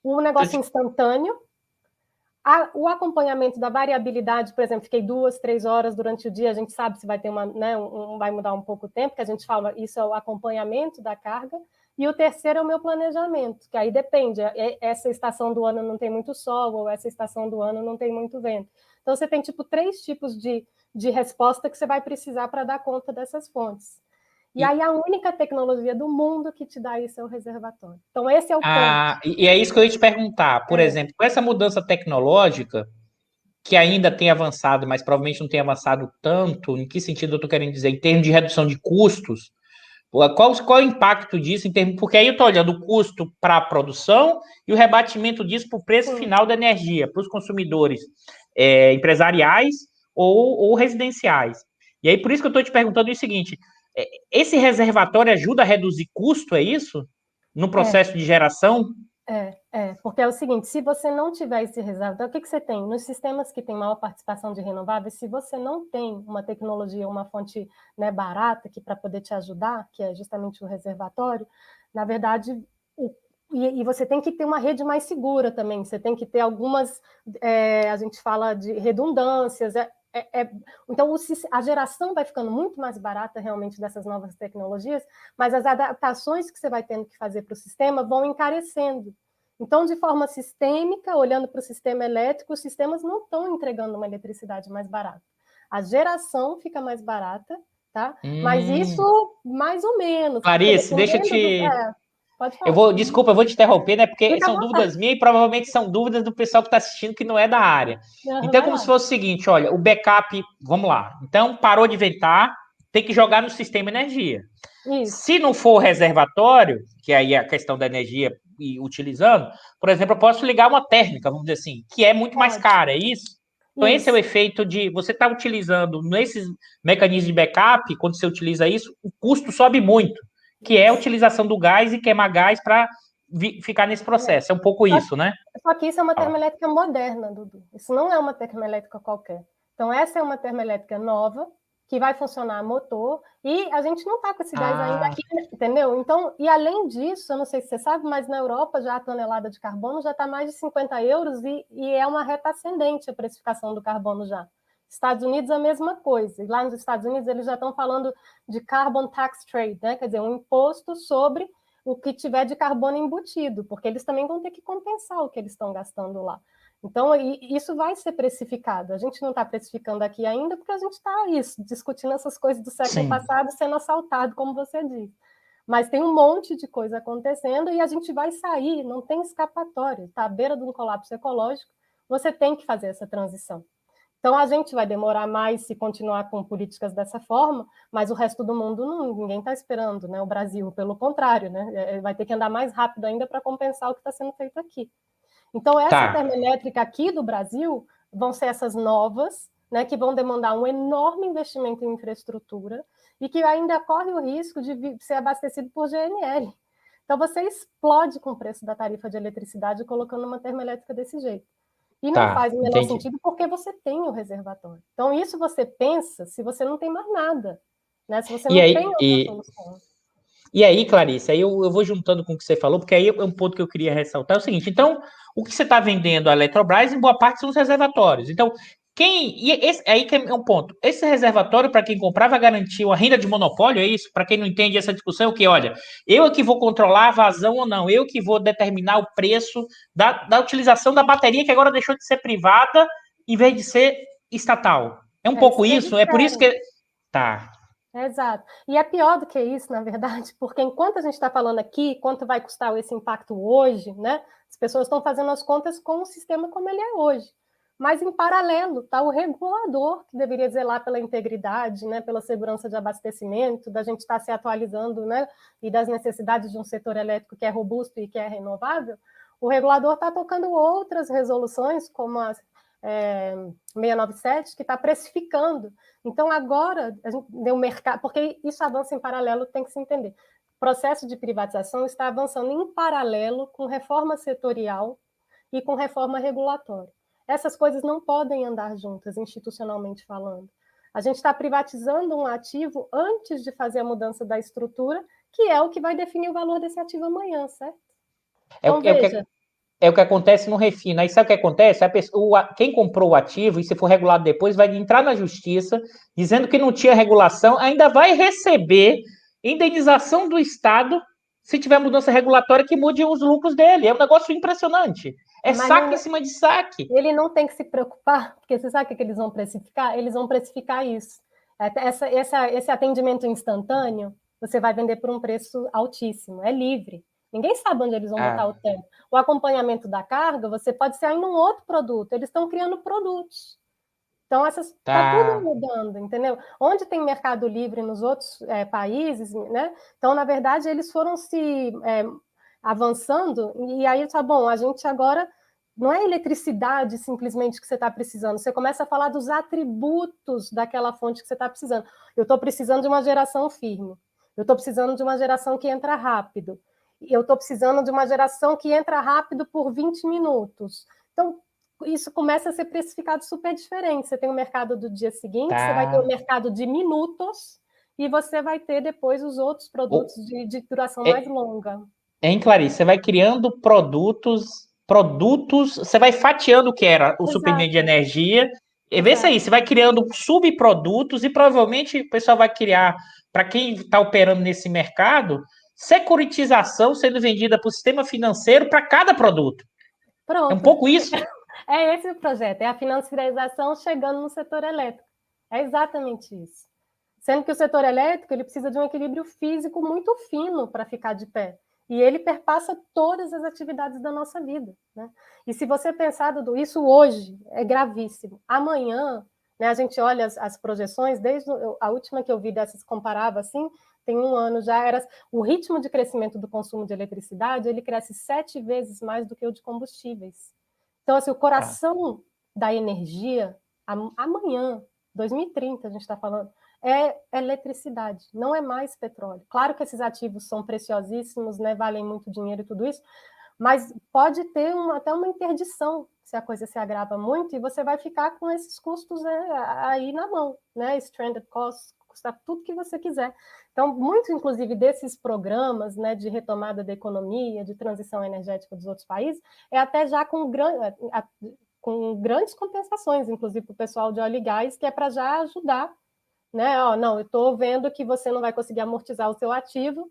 O negócio instantâneo, o acompanhamento da variabilidade, por exemplo, fiquei 2, 3 horas durante o dia, a gente sabe se vai ter vai mudar um pouco o tempo, que a gente fala, isso é o acompanhamento da carga. E o terceiro é o meu planejamento, que aí depende, essa estação do ano não tem muito sol, ou essa estação do ano não tem muito vento. Então, você tem, 3 tipos de resposta que você vai precisar para dar conta dessas fontes. E aí, a única tecnologia do mundo que te dá isso é o reservatório. Então, esse é o ponto. E é isso que eu ia te perguntar. Por exemplo, com essa mudança tecnológica, que ainda tem avançado, mas provavelmente não tem avançado tanto, em que sentido eu estou querendo dizer? Em termos de redução de custos, qual é o impacto disso em termos. Porque aí eu estou olhando o custo para a produção e o rebatimento disso para o preço final da energia, para os consumidores empresariais ou residenciais. E aí, por isso que eu estou te perguntando o seguinte: esse reservatório ajuda a reduzir custo, é isso? No processo de geração? Porque é o seguinte, se você não tiver esse reservatório, o que você tem? Nos sistemas que têm maior participação de renováveis, se você não tem uma tecnologia, uma fonte, né, barata que para poder te ajudar, que é justamente o reservatório, na verdade, e você tem que ter uma rede mais segura também, você tem que ter algumas, a gente fala de redundâncias, então a geração vai ficando muito mais barata realmente dessas novas tecnologias, mas as adaptações que você vai tendo que fazer para o sistema vão encarecendo. Então, de forma sistêmica, olhando para o sistema elétrico, os sistemas não estão entregando uma eletricidade mais barata. A geração fica mais barata, tá? Mas isso mais ou menos. Clarice, deixa eu te. Pode falar. Desculpa, eu vou te interromper, né? Porque são dúvidas minhas e provavelmente são dúvidas do pessoal que está assistindo que não é da área. Então, é como se fosse o seguinte: olha, o backup, vamos lá. Então, parou de ventar, tem que jogar no sistema energia. Isso. Se não for reservatório, que aí é a questão da energia e utilizando, por exemplo, eu posso ligar uma térmica, vamos dizer assim, que é muito mais cara, é isso? Então, esse é o efeito de você estar utilizando nesses mecanismos de backup, quando você utiliza isso, o custo sobe muito, que é a utilização do gás e queimar gás para ficar nesse processo. É um pouco isso, né? Só que isso é uma termoelétrica moderna, Dudu. Isso não é uma termoelétrica qualquer. Então, essa é uma termoelétrica nova, que vai funcionar motor, e a gente não está com esse gás ainda aqui, entendeu? Então, e além disso, eu não sei se você sabe, mas na Europa já a tonelada de carbono já está mais de 50 euros e é uma reta ascendente a precificação do carbono já. Estados Unidos a mesma coisa, e lá nos Estados Unidos eles já estão falando de carbon tax trade, né? Quer dizer, um imposto sobre o que tiver de carbono embutido, porque eles também vão ter que compensar o que eles estão gastando lá. Então, isso vai ser precificado. A gente não está precificando aqui ainda porque a gente está discutindo essas coisas do século passado sendo assaltado, como você disse. Mas tem um monte de coisa acontecendo e a gente vai sair, não tem escapatória. Está à beira de um colapso ecológico, você tem que fazer essa transição. Então, a gente vai demorar mais se continuar com políticas dessa forma, mas o resto do mundo ninguém está esperando, né? O Brasil, pelo contrário, né? Vai ter que andar mais rápido ainda para compensar o que está sendo feito aqui. Então, essa termoelétrica aqui do Brasil vão ser essas novas, né, que vão demandar um enorme investimento em infraestrutura e que ainda corre o risco de ser abastecido por GNL. Então, você explode com o preço da tarifa de eletricidade colocando uma termoelétrica desse jeito. E não faz o menor sentido porque você tem o reservatório. Então, isso você pensa se você não tem mais nada, né? Se você não tem outra solução. E aí, Clarice, aí eu vou juntando com o que você falou, porque aí é um ponto que eu queria ressaltar, é o seguinte, então, o que você está vendendo a Eletrobras, em boa parte, são os reservatórios. Então, aí que é um ponto. Esse reservatório, para quem comprar, vai garantir uma renda de monopólio, é isso? Para quem não entende essa discussão, é o que? Olha, eu é que vou controlar a vazão ou não, eu que vou determinar o preço da utilização da bateria, que agora deixou de ser privada, em vez de ser estatal. É um pouco isso? É por isso que... Tá. Exato. E é pior do que isso, na verdade, porque enquanto a gente está falando aqui, quanto vai custar esse impacto hoje, né? As pessoas estão fazendo as contas com o sistema como ele é hoje. Mas, em paralelo, está o regulador, que deveria zelar pela integridade, né, pela segurança de abastecimento, da gente estar se atualizando, né, e das necessidades de um setor elétrico que é robusto e que é renovável. O regulador está tocando outras resoluções, como a 697, que está precificando. Então, agora, a gente deu mercado, porque isso avança em paralelo, tem que se entender. O processo de privatização está avançando em paralelo com reforma setorial e com reforma regulatória. Essas coisas não podem andar juntas, institucionalmente falando. A gente está privatizando um ativo antes de fazer a mudança da estrutura, que é o que vai definir o valor desse ativo amanhã, certo? Então, veja. É o que acontece no refino. Aí sabe o que acontece? Quem comprou o ativo, e se for regulado depois, vai entrar na justiça, dizendo que não tinha regulação, ainda vai receber indenização do Estado se tiver mudança regulatória que mude os lucros dele. É um negócio impressionante. É saque em cima de saque. Ele não tem que se preocupar, porque você sabe o que eles vão precificar? Eles vão precificar isso. Esse atendimento instantâneo, você vai vender por um preço altíssimo, é livre. Ninguém sabe onde eles vão botar o tempo. O acompanhamento da carga, você pode ser ainda um outro produto. Eles estão criando produtos. Então, está tudo mudando, entendeu? Onde tem mercado livre nos outros países, né? Então, na verdade, eles foram se avançando, e aí tá bom, a gente agora não é eletricidade simplesmente que você está precisando, você começa a falar dos atributos daquela fonte que você está precisando. Eu estou precisando de uma geração firme, eu estou precisando de uma geração que entra rápido, eu estou precisando de uma geração que entra rápido por 20 minutos. Então, isso começa a ser precificado super diferente. Você tem o mercado do dia seguinte, você vai ter o mercado de minutos, e você vai ter depois os outros produtos de duração mais longa. Clarice, você vai criando produtos, você vai fatiando o que era o suprimento de energia, e vê isso aí, você vai criando subprodutos e provavelmente o pessoal vai criar, para quem está operando nesse mercado, securitização sendo vendida para o sistema financeiro para cada produto. Pronto. É um pouco isso. É esse o projeto, é a financiarização chegando no setor elétrico. É exatamente isso. Sendo que o setor elétrico ele precisa de um equilíbrio físico muito fino para ficar de pé. E ele perpassa todas as atividades da nossa vida, né? E se você pensar, Dudu, isso hoje é gravíssimo. Amanhã, né, a gente olha as projeções, desde a última que eu vi dessas comparava assim, tem 1 ano já, era o ritmo de crescimento do consumo de eletricidade, ele cresce 7 vezes mais do que o de combustíveis. Então, assim, o coração da energia, amanhã, 2030, a gente está falando, é eletricidade, não é mais petróleo. Claro que esses ativos são preciosíssimos, né, valem muito dinheiro e tudo isso, mas pode ter até uma interdição se a coisa se agrava muito, e você vai ficar com esses custos aí na mão, né? Stranded costs, custar tudo que você quiser. Então, muito, inclusive, desses programas, né, de retomada da economia, de transição energética dos outros países, é até já com grandes compensações, inclusive para o pessoal de óleo e gás, que é para já ajudar, né? Ó, não, eu estou vendo que você não vai conseguir amortizar o seu ativo,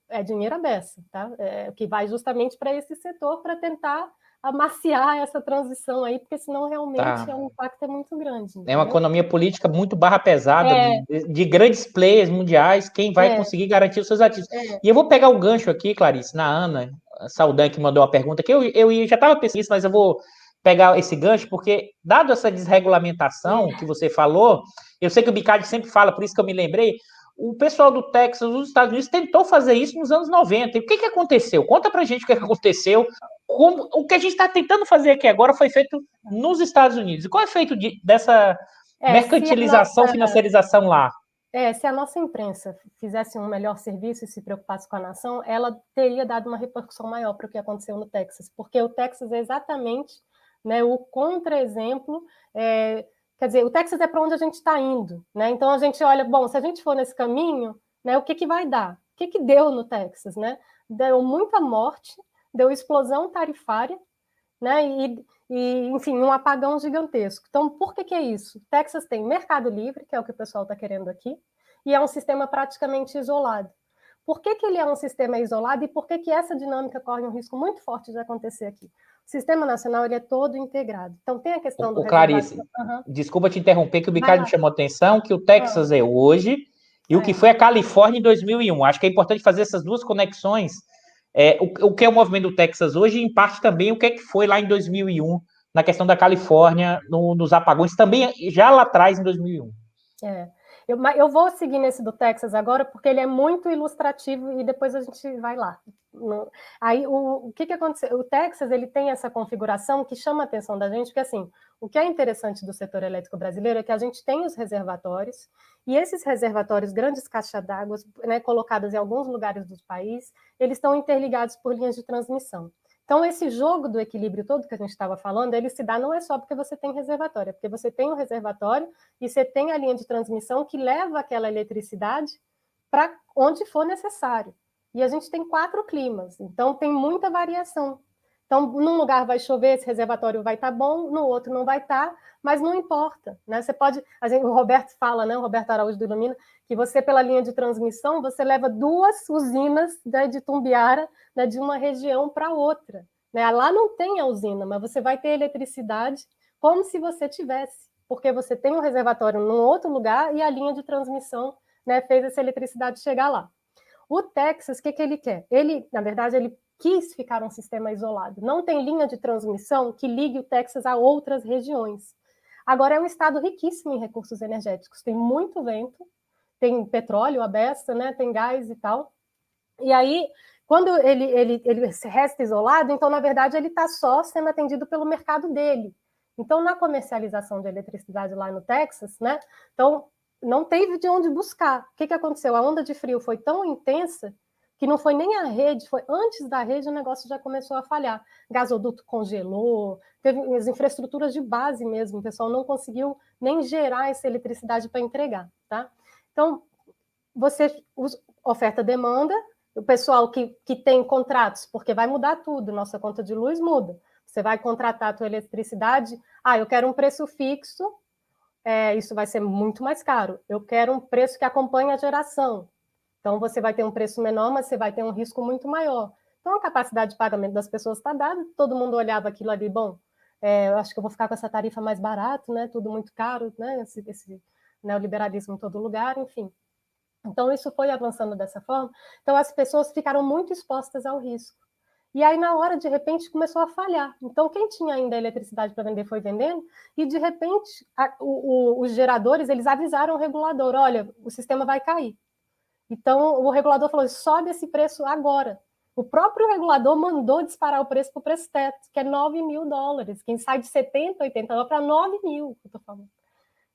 é dinheiro à beça, tá? Que vai justamente para esse setor, para tentar amaciar essa transição aí, porque senão realmente o impacto é muito grande. Entendeu? É uma economia política muito barra pesada, de grandes players mundiais, quem vai conseguir garantir os seus ativos. E eu vou pegar o gancho aqui, Clarice, na Ana Saldan, que mandou uma pergunta, que eu já estava pensando nisso, mas eu vou pegar esse gancho, porque, dado essa desregulamentação que você falou, eu sei que o Bicard sempre fala, por isso que eu me lembrei, o pessoal do Texas, dos Estados Unidos, tentou fazer isso nos anos 90. E o que aconteceu? Conta pra gente o que aconteceu. O que a gente está tentando fazer aqui agora foi feito nos Estados Unidos. E qual é o efeito dessa mercantilização, financiarização lá? Se a nossa imprensa fizesse um melhor serviço e se preocupasse com a nação, ela teria dado uma repercussão maior para o que aconteceu no Texas, porque o Texas é exatamente, né, o contra-exemplo. Quer dizer, o Texas é para onde a gente está indo, né? Então a gente olha, bom, se a gente for nesse caminho, né, o que vai dar? O que deu no Texas, né? Deu muita morte, deu explosão tarifária, né? Enfim, um apagão gigantesco. Então, por que é isso? Texas tem mercado livre, que é o que o pessoal está querendo aqui, e é um sistema praticamente isolado. Por que ele é um sistema isolado e por que essa dinâmica corre um risco muito forte de acontecer aqui? O sistema nacional ele é todo integrado. Então, tem a questão do Clarice, desculpa te interromper, que o Ricardo me chamou a atenção, que o Texas é hoje e o que foi a Califórnia em 2001. Acho que é importante fazer essas duas conexões. O que é o movimento do Texas hoje, e em parte também o que é que foi lá em 2001, na questão da Califórnia, nos apagões, também já lá atrás, em 2001. Eu vou seguir nesse do Texas agora, porque ele é muito ilustrativo e depois a gente vai lá. Aí, o que aconteceu? O Texas ele tem essa configuração que chama a atenção da gente, porque assim, o que é interessante do setor elétrico brasileiro é que a gente tem os reservatórios, e esses reservatórios, grandes caixas d'água, né, colocadas em alguns lugares do país, eles estão interligados por linhas de transmissão. Então, esse jogo do equilíbrio todo que a gente estava falando, ele se dá não é só porque você tem reservatório, é porque você tem o reservatório e você tem a linha de transmissão que leva aquela eletricidade para onde for necessário. E a gente tem 4 climas, então tem muita variação. Então, num lugar vai chover, esse reservatório vai estar bom, no outro não vai estar, mas não importa, né? Você pode, o Roberto fala, né? O Roberto Araújo do Ilumina, que você, pela linha de transmissão, você leva 2 usinas, né, de Tumbiara, né, de uma região para outra. Né? Lá não tem a usina, mas você vai ter eletricidade como se você tivesse, porque você tem um reservatório num outro lugar e a linha de transmissão, né, fez essa eletricidade chegar lá. O Texas, o que ele quer? Ele, na verdade, ele quis ficar um sistema isolado. Não tem linha de transmissão que ligue o Texas a outras regiões. Agora, é um estado riquíssimo em recursos energéticos. Tem muito vento, tem petróleo, a beça, né? Tem gás e tal. E aí, quando ele resta isolado, então, na verdade, ele está só sendo atendido pelo mercado dele. Então, na comercialização de eletricidade lá no Texas, né? Então, não teve de onde buscar. O que aconteceu? A onda de frio foi tão intensa que não foi nem a rede, foi antes da rede o negócio já começou a falhar. Gasoduto congelou, teve as infraestruturas de base mesmo, o pessoal não conseguiu nem gerar essa eletricidade para entregar, tá? Então, você oferta-demanda, o pessoal que tem contratos, porque vai mudar tudo, nossa conta de luz muda. Você vai contratar a tua eletricidade, eu quero um preço fixo, isso vai ser muito mais caro. Eu quero um preço que acompanhe a geração. Então, você vai ter um preço menor, mas você vai ter um risco muito maior. Então, a capacidade de pagamento das pessoas está dada, todo mundo olhava aquilo ali, bom, eu acho que eu vou ficar com essa tarifa mais barato, né? Tudo muito caro, né? Esse neoliberalismo em todo lugar, enfim. Então, isso foi avançando dessa forma. Então, as pessoas ficaram muito expostas ao risco. E aí, na hora, de repente, começou a falhar. Então, quem tinha ainda eletricidade para vender foi vendendo, e, de repente, os geradores, eles avisaram o regulador, olha, o sistema vai cair. Então, o regulador falou, sobe esse preço agora. O próprio regulador mandou disparar o preço para o preço teto, que é $9.000. Quem sai de 70, 80, vai para 9 mil, que eu estou falando.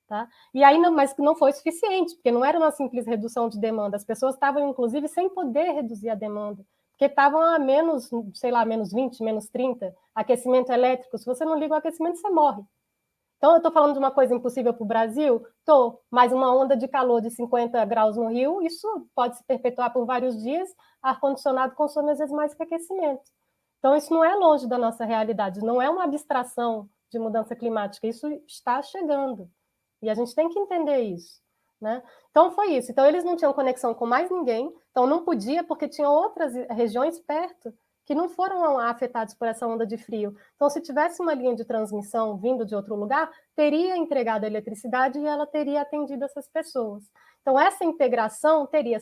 Tá? E aí, mas não foi suficiente, porque não era uma simples redução de demanda. As pessoas estavam, inclusive, sem poder reduzir a demanda, porque estavam a menos, sei lá, menos 20, menos 30, aquecimento elétrico. Se você não liga o aquecimento, você morre. Então, eu estou falando de uma coisa impossível para o Brasil? Estou, mas uma onda de calor de 50 graus no Rio, isso pode se perpetuar por vários dias, ar-condicionado consome às vezes mais que aquecimento. Então, isso não é longe da nossa realidade, não é uma abstração de mudança climática, isso está chegando. E a gente tem que entender isso, né? Então, foi isso. Então, eles não tinham conexão com mais ninguém, então não podia, porque tinha outras regiões perto que não foram afetados por essa onda de frio. Então, se tivesse uma linha de transmissão vindo de outro lugar, teria entregado a eletricidade e ela teria atendido essas pessoas. Então, essa integração teria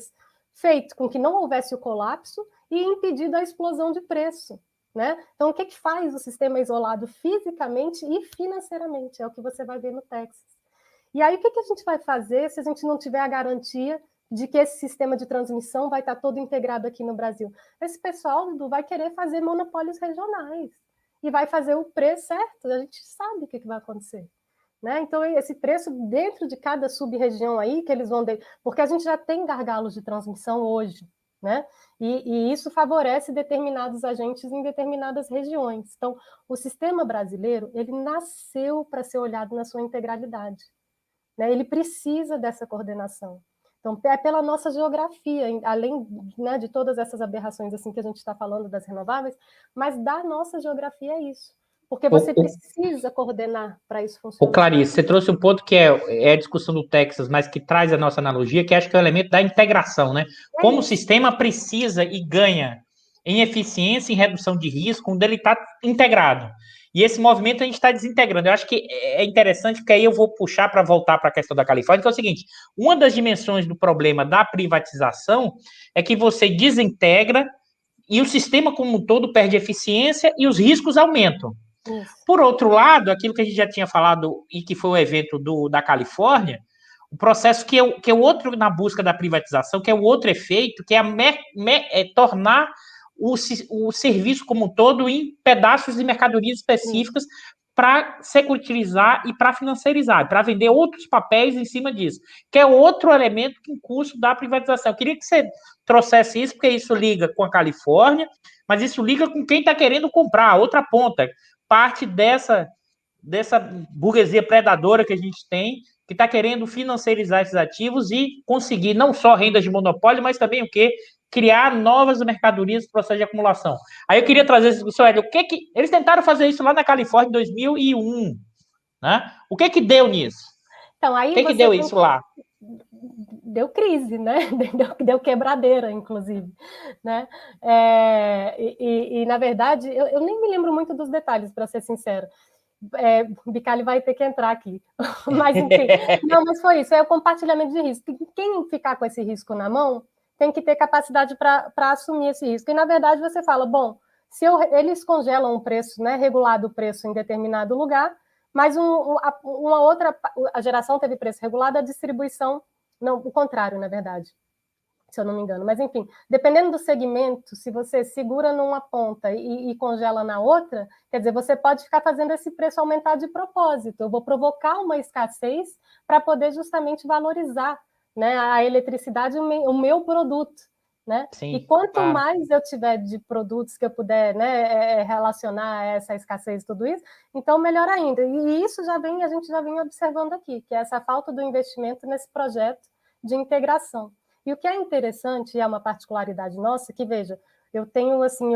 feito com que não houvesse o colapso e impedido a explosão de preço. Né? Então, o que faz o sistema isolado fisicamente e financeiramente? É o que você vai ver no Texas. E aí, o que a gente vai fazer se a gente não tiver a garantia de que esse sistema de transmissão vai estar todo integrado aqui no Brasil? Esse pessoal vai querer fazer monopólios regionais e vai fazer o preço certo. A gente sabe o que vai acontecer. Né? Então, esse preço dentro de cada sub-região aí, que eles vão... Porque a gente já tem gargalos de transmissão hoje, né? E isso favorece determinados agentes em determinadas regiões. Então, o sistema brasileiro, ele nasceu para ser olhado na sua integralidade. Né? Ele precisa dessa coordenação. Então, é pela nossa geografia, além, né, de todas essas aberrações assim que a gente está falando das renováveis, mas da nossa geografia é isso. Porque você precisa coordenar para isso funcionar. Clarice, você trouxe um ponto que é a discussão do Texas, mas que traz a nossa analogia, que acho que é o elemento da integração, né? Como o sistema precisa e ganha em eficiência e redução de risco quando ele está integrado. E esse movimento a gente está desintegrando. Eu acho que é interessante, porque aí eu vou puxar para voltar para a questão da Califórnia, que é o seguinte: uma das dimensões do problema da privatização é que você desintegra e o sistema como um todo perde eficiência e os riscos aumentam. Isso. Por outro lado, aquilo que a gente já tinha falado e que foi o evento da Califórnia, o processo que é o outro na busca da privatização, que é o outro efeito, que é tornar o serviço como um todo em pedaços de mercadorias específicas para securitizar e para financiarizar, para vender outros papéis em cima disso, que é outro elemento em curso da privatização. Eu queria que você trouxesse isso, porque isso liga com a Califórnia, mas isso liga com quem está querendo comprar, a outra ponta, parte dessa burguesia predadora que a gente tem, que está querendo financiarizar esses ativos e conseguir não só rendas de monopólio, mas também o quê? Criar novas mercadorias no processo de acumulação. Aí eu queria trazer essa discussão, Hélio, eles tentaram fazer isso lá na Califórnia em 2001, né? O que deu nisso? Então, aí o que deu isso lá? Deu crise, né? Deu quebradeira, inclusive, né? Na verdade, eu nem me lembro muito dos detalhes, para ser sincero. Bicalho vai ter que entrar aqui. Mas, enfim, não, mas foi isso, é o compartilhamento de risco. Quem ficar com esse risco na mão tem que ter capacidade para assumir esse risco. E, na verdade, você fala, bom, se eles congelam o preço, né, regulado o preço em determinado lugar, mas uma outra, a geração teve preço regulado, a distribuição, não, o contrário, na verdade, se eu não me engano. Mas, enfim, dependendo do segmento, se você segura numa ponta e congela na outra, quer dizer, você pode ficar fazendo esse preço aumentar de propósito. Eu vou provocar uma escassez para poder justamente valorizar, né, a eletricidade, o meu produto. Né? Sim, e quanto mais eu tiver de produtos que eu puder, né, relacionar a essa escassez e tudo isso, então melhor ainda. E isso a gente já vem observando aqui, que é essa falta do investimento nesse projeto de integração. E o que é interessante, e é uma particularidade nossa, que, veja, eu tenho, assim,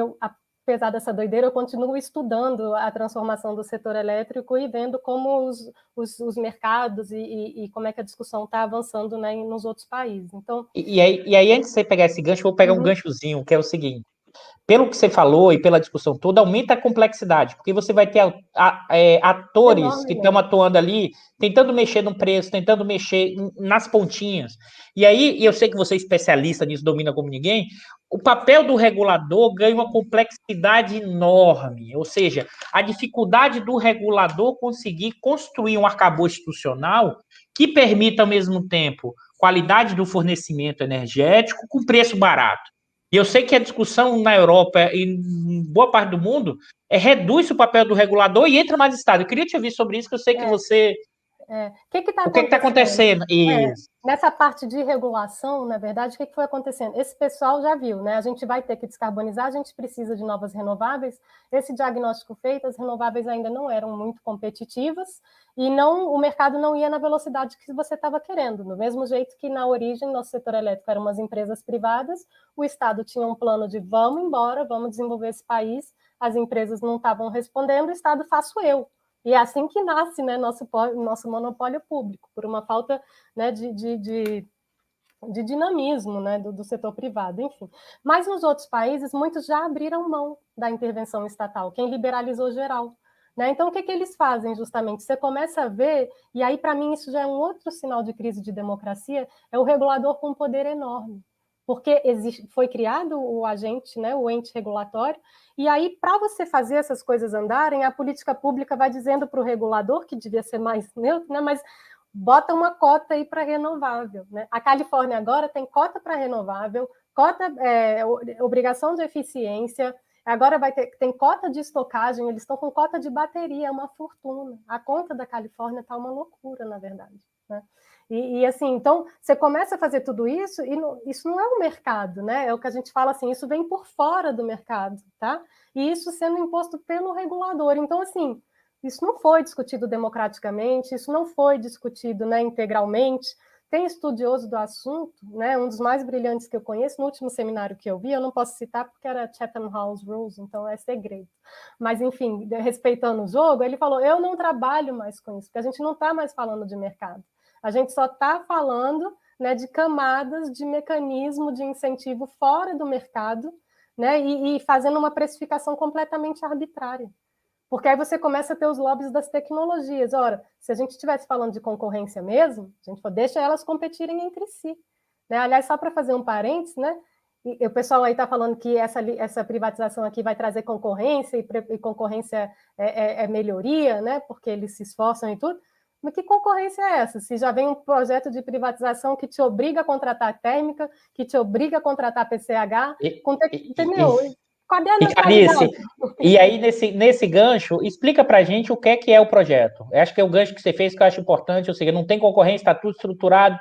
apesar dessa doideira, eu continuo estudando a transformação do setor elétrico e vendo como os mercados e como é que a discussão está avançando, né, nos outros países. Então, e aí, antes de você pegar esse gancho, eu vou pegar um ganchozinho, que é o seguinte: pelo que você falou e pela discussão toda, aumenta a complexidade, porque você vai ter atores que estão atuando ali, tentando mexer no preço, tentando mexer nas pontinhas. E aí, eu sei que você é especialista nisso, domina como ninguém, o papel do regulador ganha uma complexidade enorme, ou seja, a dificuldade do regulador conseguir construir um arcabouço institucional que permita, ao mesmo tempo, qualidade do fornecimento energético com preço barato. E eu sei que a discussão na Europa e em boa parte do mundo reduz o papel do regulador e entra mais Estado. Eu queria te ouvir sobre isso, que eu sei que você que está O que está acontecendo? acontecendo? Isso. Nessa parte de regulação, na verdade, o que foi acontecendo? Esse pessoal já viu, né? A gente vai ter que descarbonizar, a gente precisa de novas renováveis. Esse diagnóstico feito, as renováveis ainda não eram muito competitivas e o mercado não ia na velocidade que você estava querendo. Do mesmo jeito que na origem, nosso setor elétrico eram umas empresas privadas, o Estado tinha um plano de vamos embora, vamos desenvolver esse país, as empresas não estavam respondendo, o Estado faço eu. E é assim que nasce, né, nosso monopólio público, por uma falta, né, de dinamismo, né, do setor privado, enfim. Mas nos outros países, muitos já abriram mão da intervenção estatal, quem liberalizou geral. Né? Então, o que eles fazem justamente? Você começa a ver, e aí para mim isso já é um outro sinal de crise de democracia, é o regulador com um poder enorme. Porque foi criado o agente, né, o ente regulatório, e aí, para você fazer essas coisas andarem, a política pública vai dizendo para o regulador, que devia ser mais neutro, né, mas bota uma cota aí para renovável. Né? A Califórnia agora tem cota para renovável, obrigação de eficiência, agora tem cota de estocagem, eles estão com cota de bateria, é uma fortuna. A conta da Califórnia está uma loucura, na verdade. Né? E assim, então, você começa a fazer tudo isso, e isso não é um mercado, né? É o que a gente fala assim, isso vem por fora do mercado, tá? E isso sendo imposto pelo regulador. Então, assim, isso não foi discutido democraticamente, isso não foi discutido, né, integralmente. Tem estudioso do assunto, né, um dos mais brilhantes que eu conheço, no último seminário que eu vi, eu não posso citar porque era Chatham House Rules, então é segredo. Mas, enfim, respeitando o jogo, ele falou, eu não trabalho mais com isso, porque a gente não está mais falando de mercado. A gente só está falando, né, de camadas de mecanismo de incentivo fora do mercado, né, e fazendo uma precificação completamente arbitrária. Porque aí você começa a ter os lobbies das tecnologias. Ora, se a gente estivesse falando de concorrência mesmo, a gente deixa elas competirem entre si. Né? Aliás, só para fazer um parênteses, né? E o pessoal aí está falando que essa privatização aqui vai trazer concorrência, e concorrência é melhoria, né? Porque eles se esforçam e tudo. Mas que concorrência é essa? Se já vem um projeto de privatização que te obriga a contratar térmica, que te obriga a contratar PCH, entendeu? Cadê a neutralidade? E aí, nesse gancho, explica para a gente o que é o projeto. Eu acho que é o gancho que você fez que eu acho importante, ou seja, não tem concorrência, está tudo estruturado.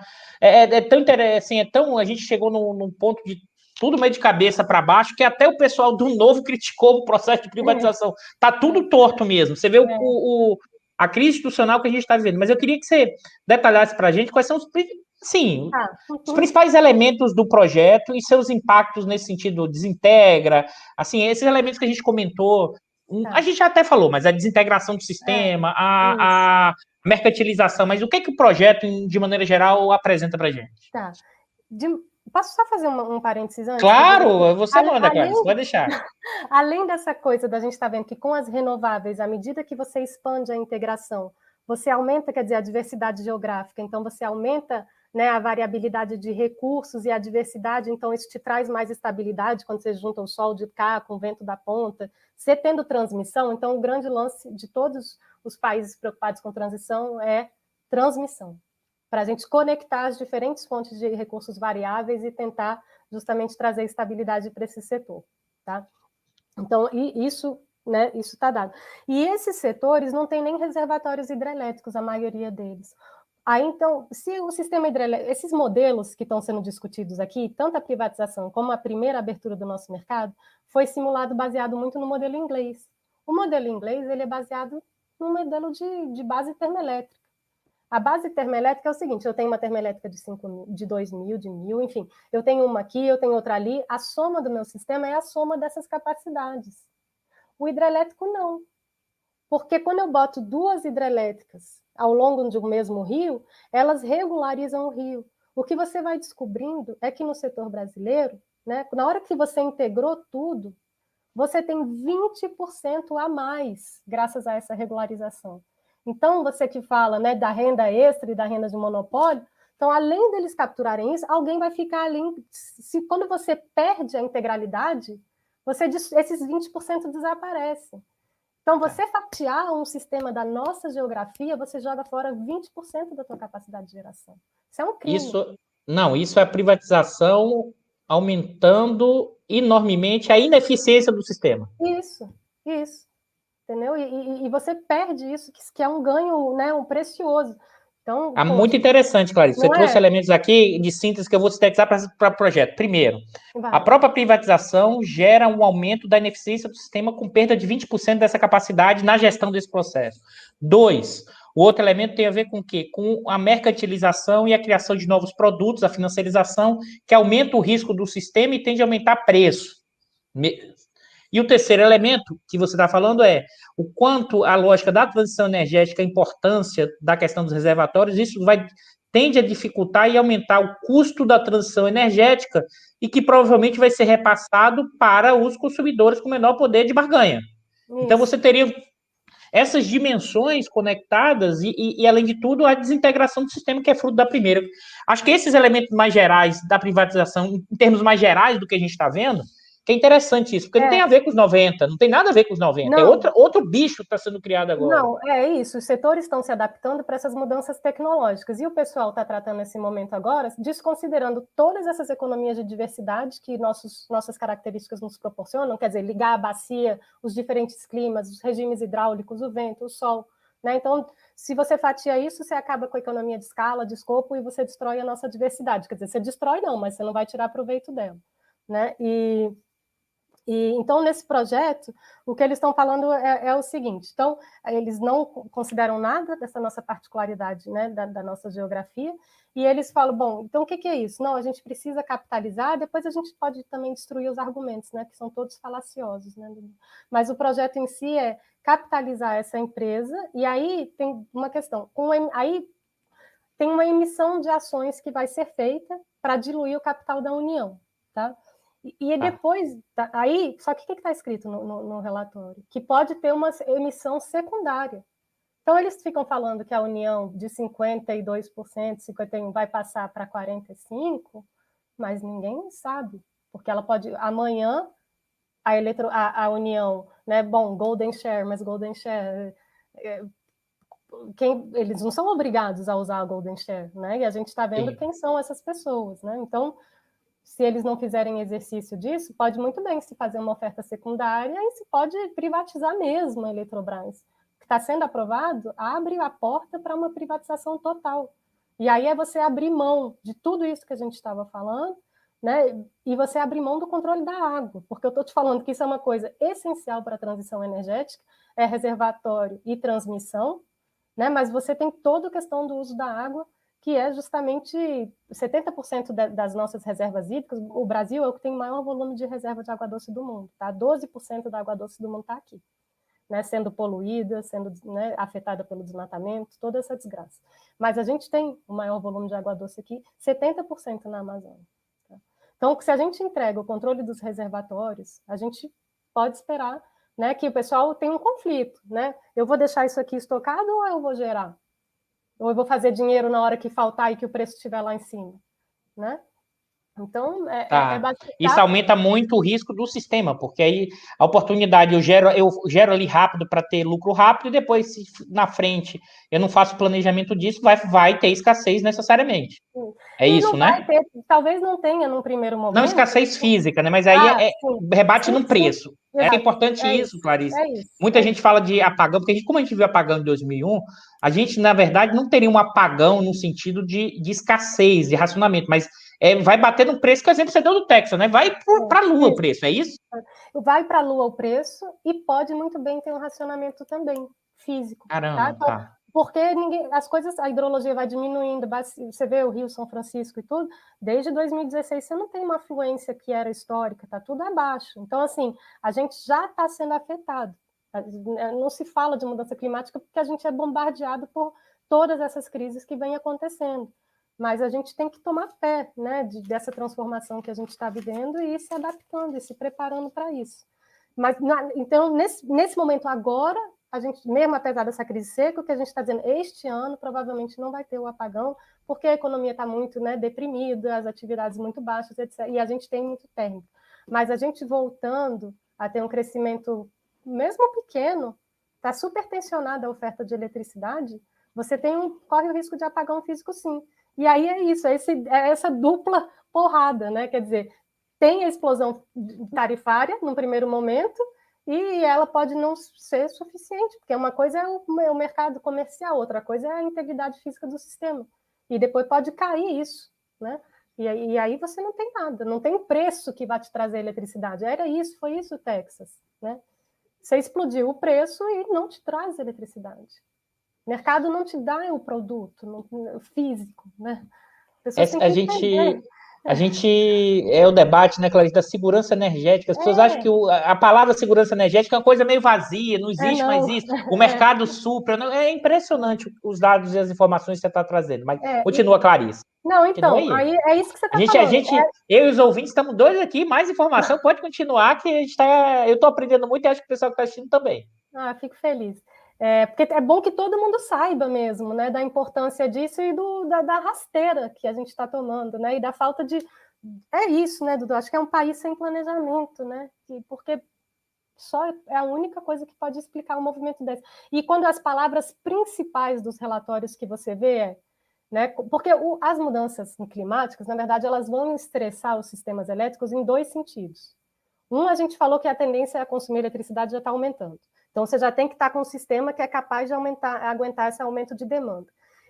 Tão interessante, assim, a gente chegou num ponto de tudo meio de cabeça para baixo, que até o pessoal do Novo criticou o processo de privatização. Está tudo torto mesmo. Você vê a crise institucional que a gente está vivendo. Mas eu queria que você detalhasse para a gente quais são os principais elementos do projeto e seus impactos nesse sentido, desintegra, assim, esses elementos que a gente comentou, a gente já até falou, mas a desintegração do sistema, a mercantilização, mas o que o projeto, de maneira geral, apresenta para a gente? Tá. Posso só fazer um parênteses antes? Claro, você manda, Clarice, pode deixar. Além dessa coisa da gente estar vendo que com as renováveis, à medida que você expande a integração, você aumenta, quer dizer, a diversidade geográfica, então você aumenta, né, a variabilidade de recursos e a diversidade, então isso te traz mais estabilidade quando você junta o sol de cá com o vento da ponta. Você tendo transmissão, então o grande lance de todos os países preocupados com transição é transmissão, para a gente conectar as diferentes fontes de recursos variáveis e tentar justamente trazer estabilidade para esse setor. Tá? Então, isso está dado. E esses setores não têm nem reservatórios hidrelétricos, a maioria deles. Aí, então, se o sistema hidrelétrico, esses modelos que estão sendo discutidos aqui, tanto a privatização como a primeira abertura do nosso mercado, foi simulado baseado muito no modelo inglês. O modelo inglês ele é baseado no modelo de base termoelétrica. A base termoelétrica é o seguinte, eu tenho uma termoelétrica de 5.000, de 2.000, de 1.000, enfim, eu tenho uma aqui, eu tenho outra ali, a soma do meu sistema é a soma dessas capacidades. O hidrelétrico não, porque quando eu boto duas hidrelétricas ao longo de um mesmo rio, elas regularizam o rio. O que você vai descobrindo é que no setor brasileiro, né, na hora que você integrou tudo, você tem 20% a mais, graças a essa regularização. Então, você que fala, né, da renda extra e da renda de monopólio, então, além deles capturarem isso, alguém vai ficar além. Quando você perde a integralidade, esses 20% desaparecem. Então, você fatiar um sistema da nossa geografia, você joga fora 20% da sua capacidade de geração. Isso é um crime. Isso é a privatização aumentando enormemente a ineficiência do sistema. Isso. entendeu? E você perde isso, que é um ganho, né, um precioso. Então, Muito interessante, Clarice. Você trouxe elementos aqui de síntese que eu vou sintetizar para o projeto. Primeiro, a própria privatização gera um aumento da ineficiência do sistema com perda de 20% dessa capacidade na gestão desse processo. Dois, o outro elemento tem a ver com o quê? Com a mercantilização e a criação de novos produtos, a financiarização, que aumenta o risco do sistema e tende a aumentar preço. E o terceiro elemento que você está falando é o quanto a lógica da transição energética, a importância da questão dos reservatórios, isso tende a dificultar e aumentar o custo da transição energética e que provavelmente vai ser repassado para os consumidores com menor poder de barganha. Isso. Então, você teria essas dimensões conectadas e, além de tudo, a desintegração do sistema que é fruto da primeira. Acho que esses elementos mais gerais da privatização, em termos mais gerais do que a gente está vendo, que é interessante isso, porque não tem a ver com os 90, não tem nada a ver com os 90, não. É outro bicho que está sendo criado agora. Não, é isso, os setores estão se adaptando para essas mudanças tecnológicas, e o pessoal está tratando esse momento agora, desconsiderando todas essas economias de diversidade que nossas características nos proporcionam, quer dizer, ligar a bacia, os diferentes climas, os regimes hidráulicos, o vento, o sol, né? Então, se você fatia isso, você acaba com a economia de escala, de escopo, e você destrói a nossa diversidade, quer dizer, você destrói não, mas você não vai tirar proveito dela, né? Então, nesse projeto, o que eles estão falando é o seguinte, então, eles não consideram nada dessa nossa particularidade, né, da nossa geografia, e eles falam, bom, então o que é isso? Não, a gente precisa capitalizar, depois a gente pode também destruir os argumentos, né, que são todos falaciosos, né, mas o projeto em si é capitalizar essa empresa, e aí tem uma questão, aí tem uma emissão de ações que vai ser feita para diluir o capital da União, tá? E depois, aí, só que o que está escrito no relatório? Que pode ter uma emissão secundária. Então, eles ficam falando que a União de 52%, 51% vai passar para 45%, mas ninguém sabe, porque ela pode, amanhã, a União, né, bom, Golden Share, mas Golden Share... eles não são obrigados a usar a Golden Share, né? E a gente está vendo quem são essas pessoas, né? Então, se eles não fizerem exercício disso, pode muito bem se fazer uma oferta secundária e se pode privatizar mesmo a Eletrobras. O que está sendo aprovado abre a porta para uma privatização total. E aí é você abrir mão de tudo isso que a gente estava falando, né? E você abrir mão do controle da água, porque eu estou te falando que isso é uma coisa essencial para a transição energética, é reservatório e transmissão, né? Mas você tem toda a questão do uso da água, que é justamente 70% das nossas reservas hídricas. O Brasil é o que tem o maior volume de reserva de água doce do mundo, tá? 12% da água doce do mundo está aqui, né? Sendo poluída, sendo, né, afetada pelo desmatamento, toda essa desgraça. Mas a gente tem o maior volume de água doce aqui, 70% na Amazônia. Tá? Então, se a gente entrega o controle dos reservatórios, a gente pode esperar, né, que o pessoal tenha um conflito, né? Eu vou deixar isso aqui estocado ou eu vou gerar? Ou eu vou fazer dinheiro na hora que faltar e que o preço estiver lá em cima, né? Então, isso aumenta muito o risco do sistema, porque aí a oportunidade eu gero ali rápido para ter lucro rápido e depois, se na frente eu não faço planejamento disso, vai ter escassez necessariamente. É e isso, né? Talvez não tenha num primeiro momento. Não escassez física, né? Mas aí rebate no preço. É importante isso, Clarice. Muita gente fala de apagão, porque como a gente viu apagão em 2001, a gente, na verdade, não teria um apagão no sentido de escassez, de racionamento, mas vai bater no preço que, exemplo, você deu do Texas, né? Vai para a lua o preço, é isso? Vai para a lua o preço e pode muito bem ter um racionamento também físico. Caramba, tá? Então, porque as coisas, a hidrologia vai diminuindo, você vê o Rio São Francisco e tudo, desde 2016 você não tem uma afluência que era histórica, está tudo abaixo. Então, assim, a gente já está sendo afetado. Não se fala de mudança climática porque a gente é bombardeado por todas essas crises que vêm acontecendo. Mas a gente tem que tomar pé, né, dessa transformação que a gente está vivendo e ir se adaptando e se preparando para isso. Mas, então, nesse momento agora, a gente, mesmo apesar dessa crise seca, o que a gente está dizendo, este ano provavelmente não vai ter o apagão, porque a economia está muito, né, deprimida, as atividades muito baixas, etc. E a gente tem muito térmico. Mas a gente voltando a ter um crescimento, mesmo pequeno, está super tensionada a oferta de eletricidade, você corre o risco de apagão físico, sim. E aí é isso, é essa dupla porrada, né? Quer dizer, tem a explosão tarifária no primeiro momento, e ela pode não ser suficiente, porque uma coisa é o mercado comercial, outra coisa é a integridade física do sistema. E depois pode cair isso, né? E aí você não tem nada, não tem preço que vai te trazer eletricidade. Era isso, foi isso o Texas, né? Você explodiu o preço e não te traz eletricidade. O mercado não te dá o produto físico, né? As pessoas têm A que entender. gente, a gente é o debate, né, Clarice, da segurança energética. As pessoas acham que a palavra segurança energética é uma coisa meio vazia, não existe mais Não. isso. O mercado supra. É impressionante os dados e as informações que você está trazendo. Mas continua, Clarice. Não, Continua então, aí. aí é isso que você está falando. Eu e os ouvintes estamos dois aqui, mais informação, pode continuar, que a gente eu estou aprendendo muito e acho que o pessoal que está assistindo também. Fico feliz. Porque é bom que todo mundo saiba mesmo, né, da importância disso e da rasteira que a gente está tomando, né, e da falta de... É isso, né, Dudu? Acho que é um país sem planejamento, né, porque só é a única coisa que pode explicar um movimento desse. E quando as palavras principais dos relatórios que você vê né, porque as mudanças climáticas, na verdade, elas vão estressar os sistemas elétricos em dois sentidos. A gente falou que a tendência a consumir eletricidade já está aumentando. Então, você já tem que estar com um sistema que é capaz de aguentar esse aumento de demanda.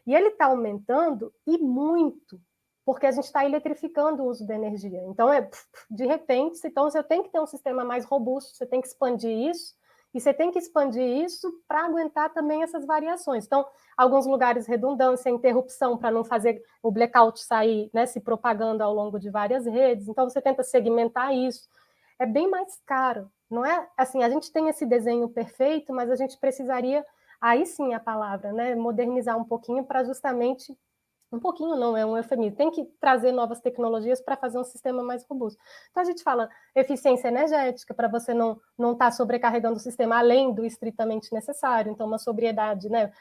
E ele está aumentando, e muito, porque a gente está eletrificando o uso da energia. Então, de repente, então você tem que ter um sistema mais robusto, você tem que expandir isso, e você tem que expandir isso para aguentar também essas variações. Então, alguns lugares redundância, interrupção para não fazer o blackout sair, né, se propagando ao longo de várias redes. Então, você tenta segmentar isso. É bem mais caro. Não é assim, a gente tem esse desenho perfeito, mas a gente precisaria, aí sim a palavra, né, modernizar um pouquinho para justamente, um pouquinho não, é um eufemismo, tem que trazer novas tecnologias para fazer um sistema mais robusto. Então a gente fala eficiência energética, para você não estar sobrecarregando o sistema além do estritamente necessário, então uma sobriedade, né,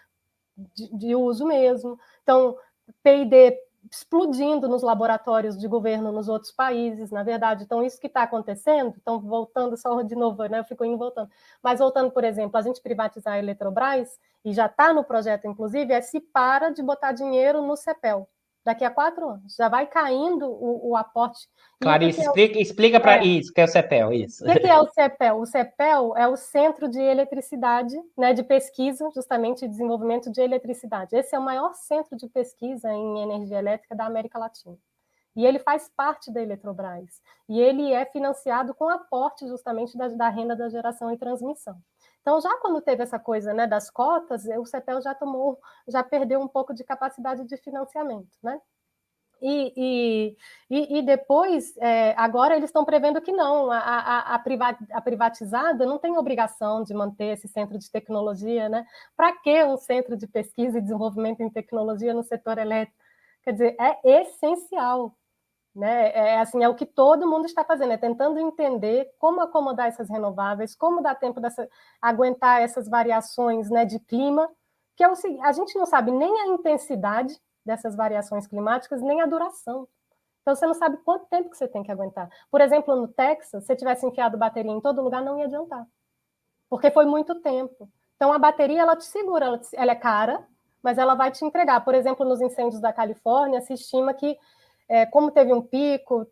de uso mesmo. Então, P&D explodindo nos laboratórios de governo nos outros países, na verdade. Então, isso que está acontecendo, então, voltando só de novo, né? Eu fico indo e voltando. Mas voltando, por exemplo, a gente privatizar a Eletrobras, e já está no projeto, inclusive, se para de botar dinheiro no CEPEL. Daqui a 4 anos. Já vai caindo o aporte. Clarice, explica para isso, que é o CEPEL, isso. O que é o CEPEL? O CEPEL é o Centro de Eletricidade, né, de pesquisa, justamente, e desenvolvimento de eletricidade. Esse é o maior centro de pesquisa em energia elétrica da América Latina. E ele faz parte da Eletrobras. E ele é financiado com aporte, justamente, da renda da geração e transmissão. Então, já quando teve essa coisa, né, das cotas, o CEPEL já perdeu um pouco de capacidade de financiamento, né? E depois, agora eles estão prevendo que não, a privatizada não tem obrigação de manter esse centro de tecnologia, né? Para que um centro de pesquisa e desenvolvimento em tecnologia no setor elétrico? Quer dizer, é essencial, né? É o que todo mundo está fazendo, é tentando entender como acomodar essas renováveis, como dar tempo aguentar essas variações, né, de clima, que a gente não sabe nem a intensidade dessas variações climáticas, nem a duração. Então, você não sabe quanto tempo que você tem que aguentar. Por exemplo, no Texas, se você tivesse enfiado bateria em todo lugar, não ia adiantar, porque foi muito tempo. Então, a bateria, ela te segura, ela é cara, mas ela vai te entregar. Por exemplo, nos incêndios da Califórnia, se estima que, como teve um pico,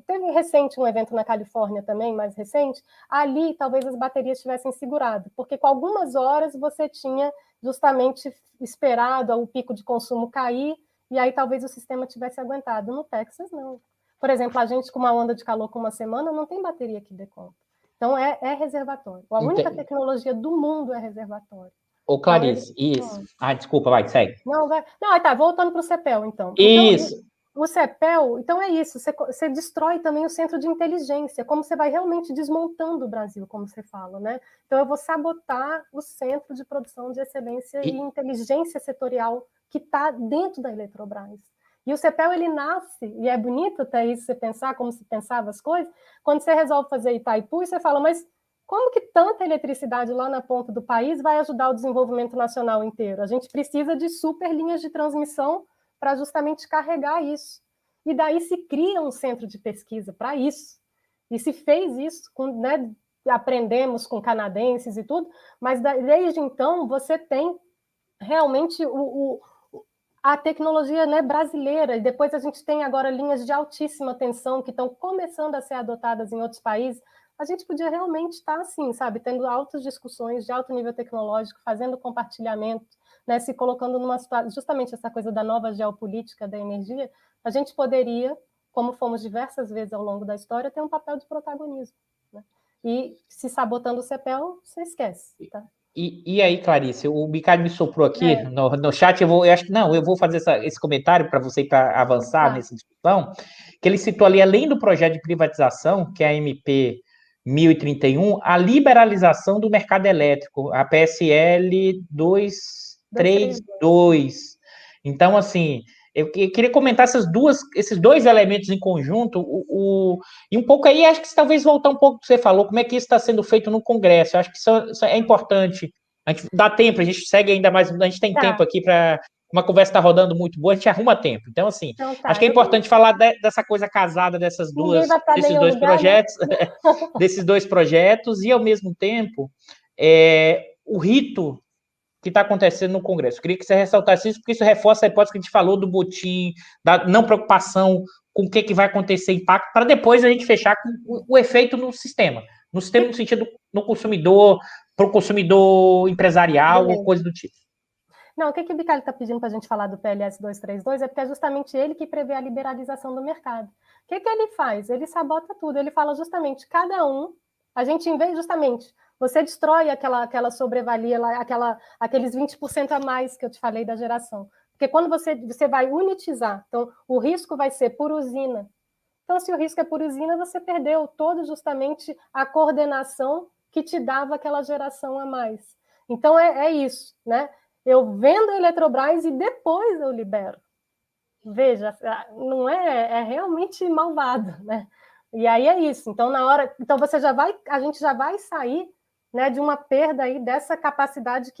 teve recente um evento na Califórnia também, mais recente, ali talvez as baterias tivessem segurado, porque com algumas horas você tinha justamente esperado o pico de consumo cair, e aí talvez o sistema tivesse aguentado. No Texas, não. Por exemplo, a gente com uma onda de calor com uma semana não tem bateria que dê conta. Então, é reservatório. A única tecnologia do mundo é reservatório. Ô, Clarice, isso. Desculpa, vai, segue. Não, tá, voltando para o CEPEL, então. Isso. Então, o CEPEL, então é isso, você destrói também o centro de inteligência, como você vai realmente desmontando o Brasil, como você fala, né? Então, eu vou sabotar o centro de produção de excelência e inteligência setorial que está dentro da Eletrobras. E o CEPEL, ele nasce, e é bonito até isso, você pensar como se pensava as coisas, quando você resolve fazer Itaipu, e você fala, mas como que tanta eletricidade lá na ponta do país vai ajudar o desenvolvimento nacional inteiro? A gente precisa de super linhas de transmissão para justamente carregar isso. E daí se cria um centro de pesquisa para isso. E se fez isso, né, aprendemos com canadenses e tudo, mas desde então você tem realmente a tecnologia, né, brasileira, e depois a gente tem agora linhas de altíssima tensão que estão começando a ser adotadas em outros países. a gente podia realmente estar assim, sabe, tendo altas discussões de alto nível tecnológico, fazendo compartilhamento, né, se colocando numa situação, justamente essa coisa da nova geopolítica da energia, a gente poderia, como fomos diversas vezes ao longo da história, ter um papel de protagonismo, né? E se sabotando o CEPEL, você esquece, tá? E aí, Clarice, o Bicalho me soprou aqui É, no chat, eu acho que não, eu vou fazer esse comentário para você para avançar tá. nessa discussão, que ele citou ali, além do projeto de privatização, que é a MP 1031, a liberalização do mercado elétrico, a PSL 232. 232. Então, assim, eu queria comentar esses dois elementos em conjunto, e um pouco aí, acho que talvez voltar um pouco do que você falou, como é que isso está sendo feito no Congresso. Eu acho que isso é importante. A gente dá tempo, a gente segue ainda mais, a gente tem tempo Tá, aqui para uma conversa está rodando muito boa, a gente arruma tempo. Então, assim, então acho tá. que é importante falar dessa coisa casada Ninguém vai para desses nenhum dois lugar, né? projetos, e ao mesmo tempo o rito que está acontecendo no Congresso. Eu queria que você ressaltasse isso, porque isso reforça a hipótese que a gente falou do botim, da não preocupação com o que vai acontecer, impacto, para depois a gente fechar com o efeito no sistema. No sistema, no sentido no consumidor, para o consumidor empresarial, ou Beleza. coisa do tipo. Não, o que o Bicalho está pedindo para a gente falar do PLS 232 é porque é justamente ele que prevê a liberalização do mercado. O que ele faz? Ele sabota tudo. Ele fala justamente, cada um, a gente, em vez justamente, você destrói aquela sobrevalia, aqueles 20% a mais que eu te falei da geração. Porque quando você vai unitizar, então o risco vai ser por usina. Então, se o risco é por usina, você perdeu todo justamente a coordenação que te dava aquela geração a mais. Então, é isso, né? Eu vendo a Eletrobras e depois eu libero. Veja, não é realmente malvado, né? E aí é isso. Então, então a gente já vai sair, né, de uma perda aí dessa capacidade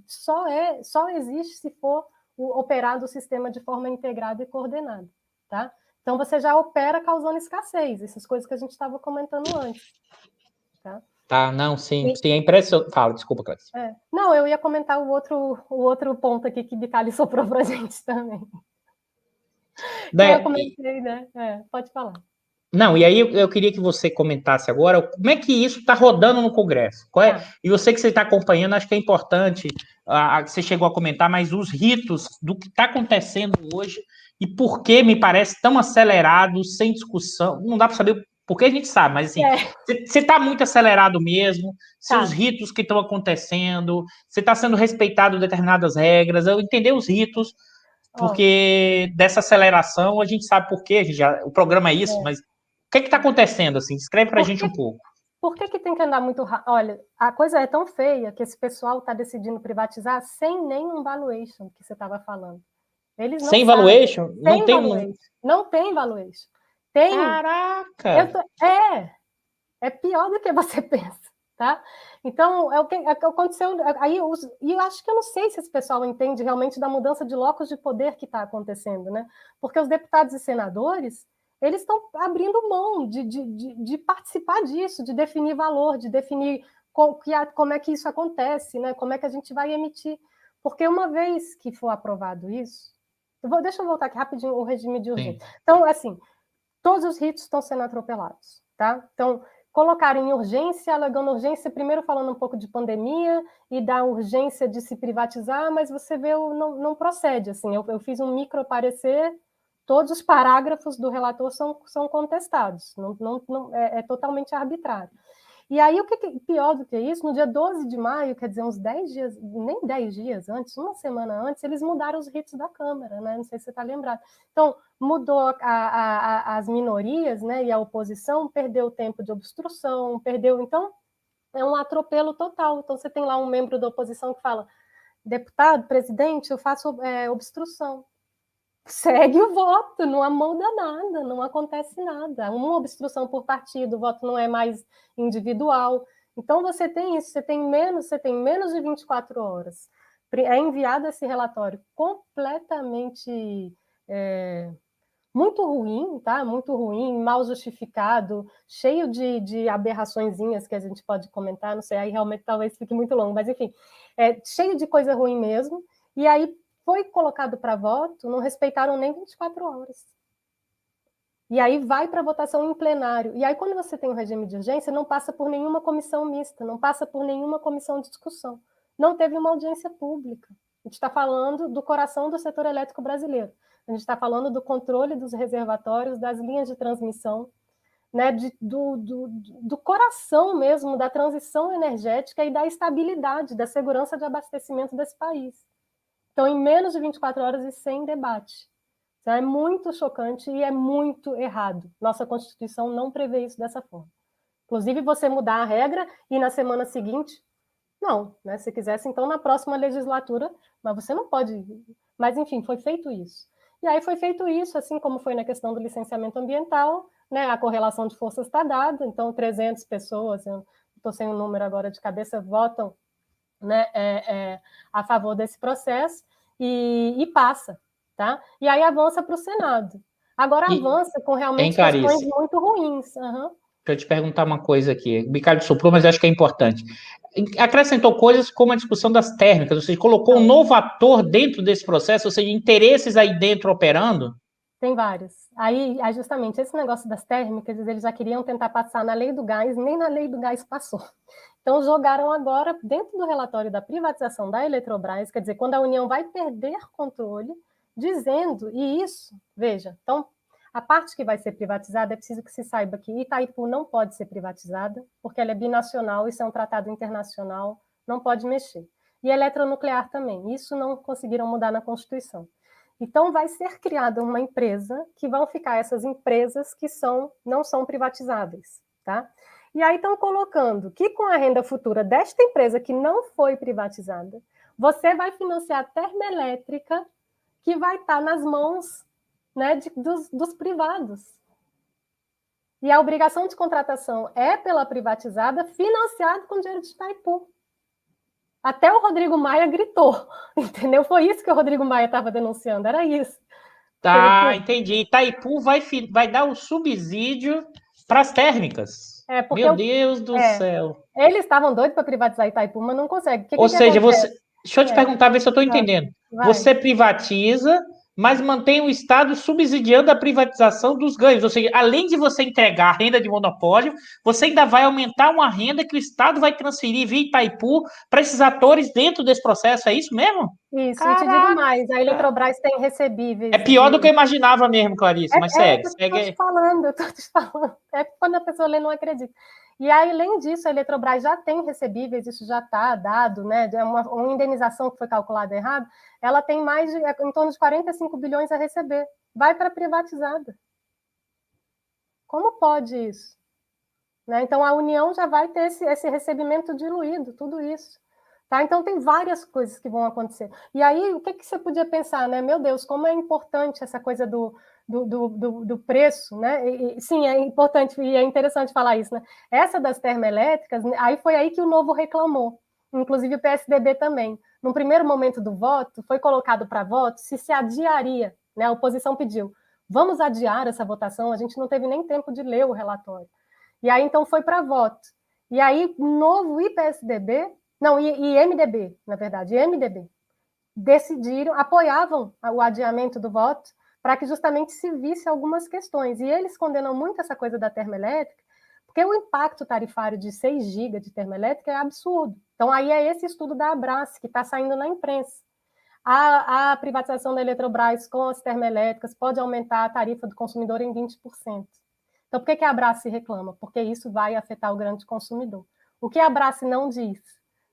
só existe se for operado o sistema de forma integrada e coordenada, tá? Então você já opera causando escassez, essas coisas que a gente estava comentando antes, tá? Tá, não, sim, é impressionante. Fala, desculpa, Cláudia. Não, eu ia comentar o outro ponto aqui que Bicalho soprou para a gente também. Que eu comentei, né? Pode falar. Não, e aí eu queria que você comentasse agora como é que isso está rodando no Congresso. E eu sei que você está acompanhando, acho que é importante, você chegou a comentar, mas os ritos do que está acontecendo hoje e por que me parece tão acelerado, sem discussão. Não dá para saber por que a gente sabe, mas assim, você está muito acelerado mesmo, se os ritos que estão acontecendo, você está sendo respeitado determinadas regras, eu entender os ritos, porque dessa aceleração a gente sabe por quê, o programa é isso, mas o que está acontecendo, assim? Descreve para a gente um pouco. Por que tem que andar muito rápido? Olha, a coisa é tão feia que esse pessoal está decidindo privatizar sem nenhum valuation que você estava falando. Eles não sem sabem. Valuation? Não tem valuation. Não tem valuation. Tem. Caraca! É pior do que você pensa, tá? Então, é o que aconteceu. Aí, e eu acho que eu não sei se esse pessoal entende realmente da mudança de locus de poder que está acontecendo, né? Porque os deputados e senadores eles estão abrindo mão de participar disso, de definir valor, de definir como é que isso acontece, né? Como é que a gente vai emitir. Porque uma vez que for aprovado isso, deixa eu voltar aqui rapidinho o regime de urgência. Então, assim, todos os ritos estão sendo atropelados, tá? Então, colocaram em urgência, alegando urgência, primeiro falando um pouco de pandemia e da urgência de se privatizar, mas você vê, não procede, assim, eu fiz um micro parecer, todos os parágrafos do relator são contestados, é totalmente arbitrário. E aí, o que pior do que isso, no dia 12 de maio, quer dizer, uns 10 dias, nem 10 dias antes, uma semana antes, eles mudaram os ritos da Câmara, né? Não sei se você está lembrado. Então, mudou as minorias, né? E a oposição perdeu o tempo de obstrução, perdeu. Então, é um atropelo total. Então, você tem lá um membro da oposição que fala: deputado, presidente, eu faço obstrução. Segue o voto, não muda nada, não acontece nada. Uma obstrução por partido, o voto não é mais individual. Então você tem isso, você tem menos de 24 horas. É enviado esse relatório completamente muito ruim, tá? Muito ruim, mal justificado, cheio de aberraçõezinhas que a gente pode comentar, não sei, aí realmente talvez fique muito longo, mas enfim, cheio de coisa ruim mesmo. E aí foi colocado para voto, não respeitaram nem 24 horas. E aí vai para votação em plenário. E aí, quando você tem um regime de urgência, não passa por nenhuma comissão mista, não passa por nenhuma comissão de discussão. Não teve uma audiência pública. A gente está falando do coração do setor elétrico brasileiro. A gente está falando do controle dos reservatórios, das linhas de transmissão, né, do coração mesmo da transição energética e da estabilidade, da segurança de abastecimento desse país. Então, em menos de 24 horas e sem debate. Então, é muito chocante e é muito errado. Nossa Constituição não prevê isso dessa forma. Inclusive, você mudar a regra e na semana seguinte, não, né? Se quisesse, então, na próxima legislatura, mas você não pode. Mas, enfim, foi feito isso. E aí foi feito isso, assim como foi na questão do licenciamento ambiental, né? A correlação de forças está dada, então 300 pessoas, eu estou sem o número agora de cabeça, votam, né, a favor desse processo e passa, tá? E aí avança para o Senado. Agora avança com realmente questões muito ruins. Uhum. Deixa eu te perguntar uma coisa aqui. O Ricardo soprou, mas acho que é importante. Acrescentou coisas como a discussão das térmicas, ou seja, colocou um novo ator dentro desse processo, ou seja, interesses aí dentro operando? Tem vários. Aí, justamente, esse negócio das térmicas, eles já queriam tentar passar na lei do gás, nem na lei do gás passou. Então, jogaram agora, dentro do relatório da privatização da Eletrobras, quer dizer, quando a União vai perder controle, dizendo, e isso, veja, então, a parte que vai ser privatizada, é preciso que se saiba que Itaipu não pode ser privatizada, porque ela é binacional, isso é um tratado internacional, não pode mexer. E eletronuclear também, isso não conseguiram mudar na Constituição. Então, vai ser criada uma empresa, que vão ficar essas empresas que não são privatizáveis, tá? E aí estão colocando que com a renda futura desta empresa que não foi privatizada, você vai financiar a termoelétrica que vai estar nas mãos, né, dos privados. E a obrigação de contratação é pela privatizada, financiado com dinheiro de Itaipu. Até o Rodrigo Maia gritou, entendeu? Foi isso que o Rodrigo Maia estava denunciando, era isso. Tá, entendi. Itaipu vai dar um subsídio para as térmicas. Meu Deus do céu. Eles estavam doidos para privatizar Itaipu, mas não conseguem. Ou seja, deixa eu te perguntar, ver se eu estou entendendo. Você privatiza, mas mantém o Estado subsidiando a privatização dos ganhos. Ou seja, além de você entregar a renda de monopólio, você ainda vai aumentar uma renda que o Estado vai transferir via Itaipu para esses atores dentro desse processo. É isso mesmo? Isso, caraca. E te digo mais, a Eletrobras tem recebíveis. É pior do que eu imaginava mesmo, Clarice, mas segue. Eu tô te falando. É quando a pessoa lê, não acredita. E aí, além disso, a Eletrobras já tem recebíveis, isso já está dado, né? É uma indenização que foi calculada errado, ela tem em torno de 45 bilhões a receber. Vai para a privatizada. Como pode isso? Né? Então, a União já vai ter esse recebimento diluído, tudo isso. Tá? Então, tem várias coisas que vão acontecer. E aí, o que você podia pensar, né? Meu Deus, como é importante essa coisa do preço, né? Sim, é importante e é interessante falar isso, né? Essa das termoelétricas, aí foi aí que o Novo reclamou, inclusive o PSDB também. No primeiro momento do voto, foi colocado para voto se adiaria, né? A oposição pediu, vamos adiar essa votação, a gente não teve nem tempo de ler o relatório. E aí, então, foi para voto. E aí, Novo e PSDB, não, e MDB, na verdade, MDB, decidiram, apoiavam o adiamento do voto para que justamente se visse algumas questões. E eles condenam muito essa coisa da termoelétrica, porque o impacto tarifário de 6 GB de termoelétrica é absurdo. Então, aí é esse estudo da Abrasce, que está saindo na imprensa. A privatização da Eletrobras com as termoelétricas pode aumentar a tarifa do consumidor em 20%. Então, por que a Abrasce reclama? Porque isso vai afetar o grande consumidor. O que a Abrasce não diz,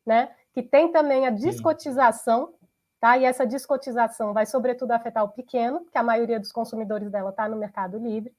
né? Que tem também a descotização, tá? E essa descotização vai, sobretudo, afetar o pequeno, que a maioria dos consumidores dela está no mercado livre.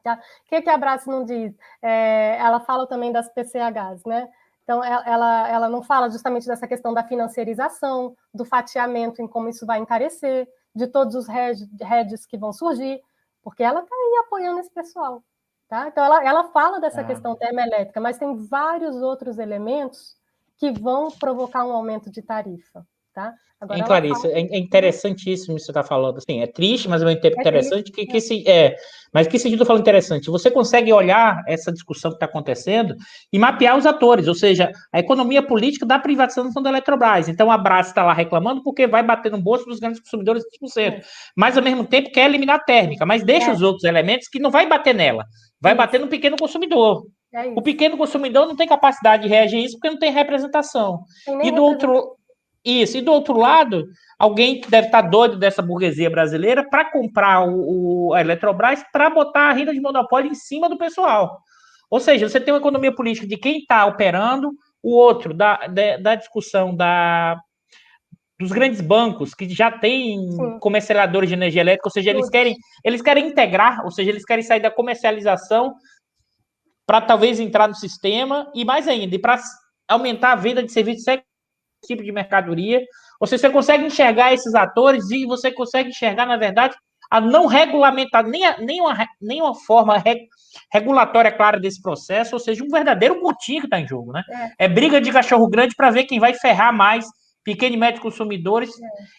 Tá? O que a Abrasce não diz? Ela fala também das PCHs, né? Então, ela não fala justamente dessa questão da financiarização, do fatiamento em como isso vai encarecer, de todos os hedges que vão surgir, porque ela está aí apoiando esse pessoal. Tá? Então, ela fala dessa questão termoelétrica, mas tem vários outros elementos que vão provocar um aumento de tarifa. tá? Hein, Agora ela Clarice, fala... é interessantíssimo isso que você está falando. Assim, é triste, mas ao mesmo tempo É triste, interessante. Mas que sentido eu falo interessante? Você consegue olhar essa discussão que está acontecendo e mapear os atores, ou seja, a economia política da privatização da Eletrobras. Então a Brás está lá reclamando porque vai bater no bolso dos grandes consumidores de 20%. Mas ao mesmo tempo quer eliminar a térmica, mas deixa os outros elementos que não vai bater nela, vai bater no pequeno consumidor. O pequeno consumidor não tem capacidade de reagir a isso porque não tem representação. Tem nem E do outro Isso, e do outro lado, alguém que deve estar doido dessa burguesia brasileira para comprar a Eletrobras para botar a renda de monopólio em cima do pessoal. Ou seja, você tem uma economia política de quem está operando, o outro da discussão dos grandes bancos que já têm comercializadores de energia elétrica, ou seja, eles querem integrar, ou seja, eles querem sair da comercialização para talvez entrar no sistema e mais ainda, e para aumentar a venda de serviços tipo de mercadoria. Ou seja, você consegue enxergar esses atores e você consegue enxergar, na verdade, a não regulamentar nenhuma forma regulatória clara desse processo, ou seja, um verdadeiro motim que está em jogo, né? É briga de cachorro grande para ver quem vai ferrar mais pequenos e médios consumidores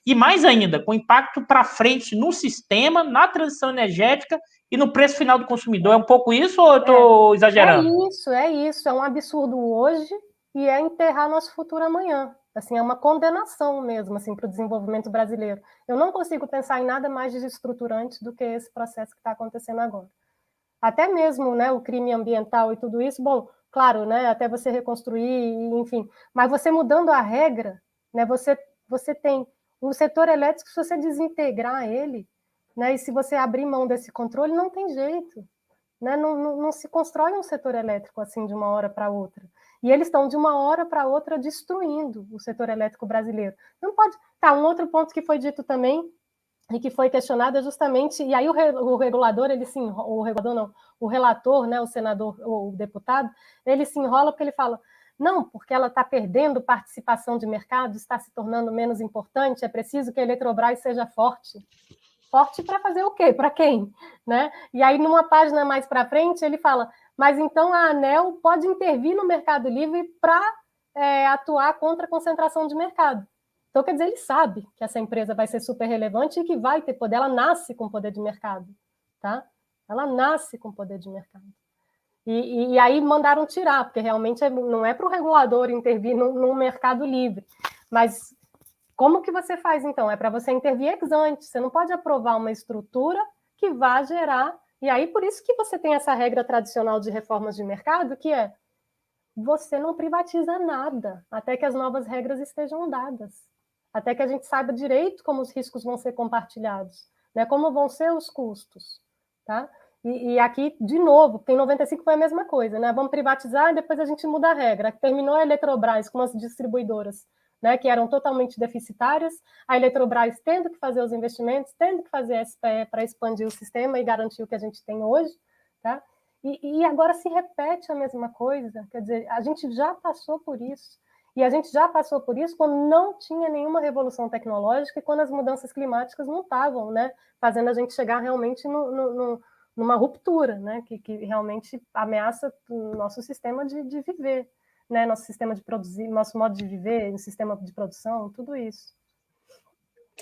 e mais ainda, com impacto para frente no sistema, na transição energética e no preço final do consumidor. É um pouco isso ou eu estou exagerando? É isso. É um absurdo hoje e é enterrar nosso futuro amanhã. Assim, é uma condenação mesmo, assim, para o desenvolvimento brasileiro. Eu não consigo pensar em nada mais desestruturante do que esse processo que está acontecendo agora. Até mesmo, né, o crime ambiental e tudo isso, bom, claro, né, até você reconstruir, enfim, mas você mudando a regra, né, você tem o setor elétrico, se você desintegrar ele, né, e se você abrir mão desse controle, não tem jeito. Né? Não se constrói um setor elétrico assim de uma hora para outra. E eles estão de uma hora para outra destruindo o setor elétrico brasileiro. Não pode. Tá, um outro ponto que foi dito também e que foi questionado é justamente, e aí o regulador, ele sim, o regulador não, o relator, né, o senador, o deputado, ele se enrola porque ele fala, não, porque ela está perdendo participação de mercado, está se tornando menos importante, é preciso que a Eletrobras seja forte. Forte para fazer o quê? Para quem? Né? E aí, numa página mais para frente, ele fala, mas então a ANEEL pode intervir no Mercado Livre para atuar contra a concentração de mercado. Então, quer dizer, ele sabe que essa empresa vai ser super relevante e que vai ter poder, ela nasce com poder de mercado. Tá? Ela nasce com poder de mercado. E aí mandaram tirar, porque realmente não é para o regulador intervir no Mercado Livre, mas como que você faz, então? É para você intervir ex ante. Você não pode aprovar uma estrutura que vá gerar... E aí, por isso que você tem essa regra tradicional de reformas de mercado, que é você não privatiza nada até que as novas regras estejam dadas. Até que a gente saiba direito como os riscos vão ser compartilhados, né? Como vão ser os custos. Tá? E aqui, de novo, tem 95 foi a mesma coisa, né? Vamos privatizar e depois a gente muda a regra. Terminou a Eletrobras com as distribuidoras, né, que eram totalmente deficitárias, a Eletrobras tendo que fazer os investimentos, tendo que fazer SPE para expandir o sistema e garantir o que a gente tem hoje, tá? E agora se repete a mesma coisa, quer dizer, a gente já passou por isso, e a gente já passou por isso quando não tinha nenhuma revolução tecnológica e quando as mudanças climáticas não estavam, né, fazendo a gente chegar realmente numa ruptura, né, que realmente ameaça o nosso sistema de viver. Né, nosso sistema de produzir, nosso modo de viver, o sistema de produção, tudo isso.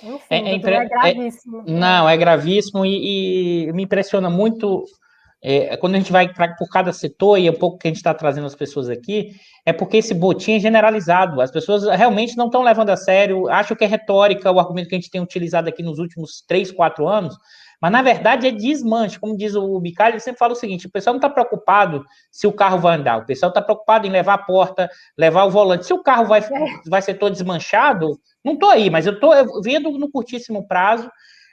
Enfim, é gravíssimo. Não, é gravíssimo e me impressiona muito quando a gente vai por cada setor, e é um pouco que a gente está trazendo as pessoas aqui, é porque esse botim é generalizado. As pessoas realmente não estão levando a sério, acham que é retórica o argumento que a gente tem utilizado aqui nos últimos 3, 4 anos, mas na verdade é desmanche. Como diz o Bicalho, ele sempre fala o seguinte: o pessoal não está preocupado se o carro vai andar, o pessoal está preocupado em levar a porta, levar o volante. Se o carro vai ser todo desmanchado, não estou aí, mas eu estou vendo no curtíssimo prazo.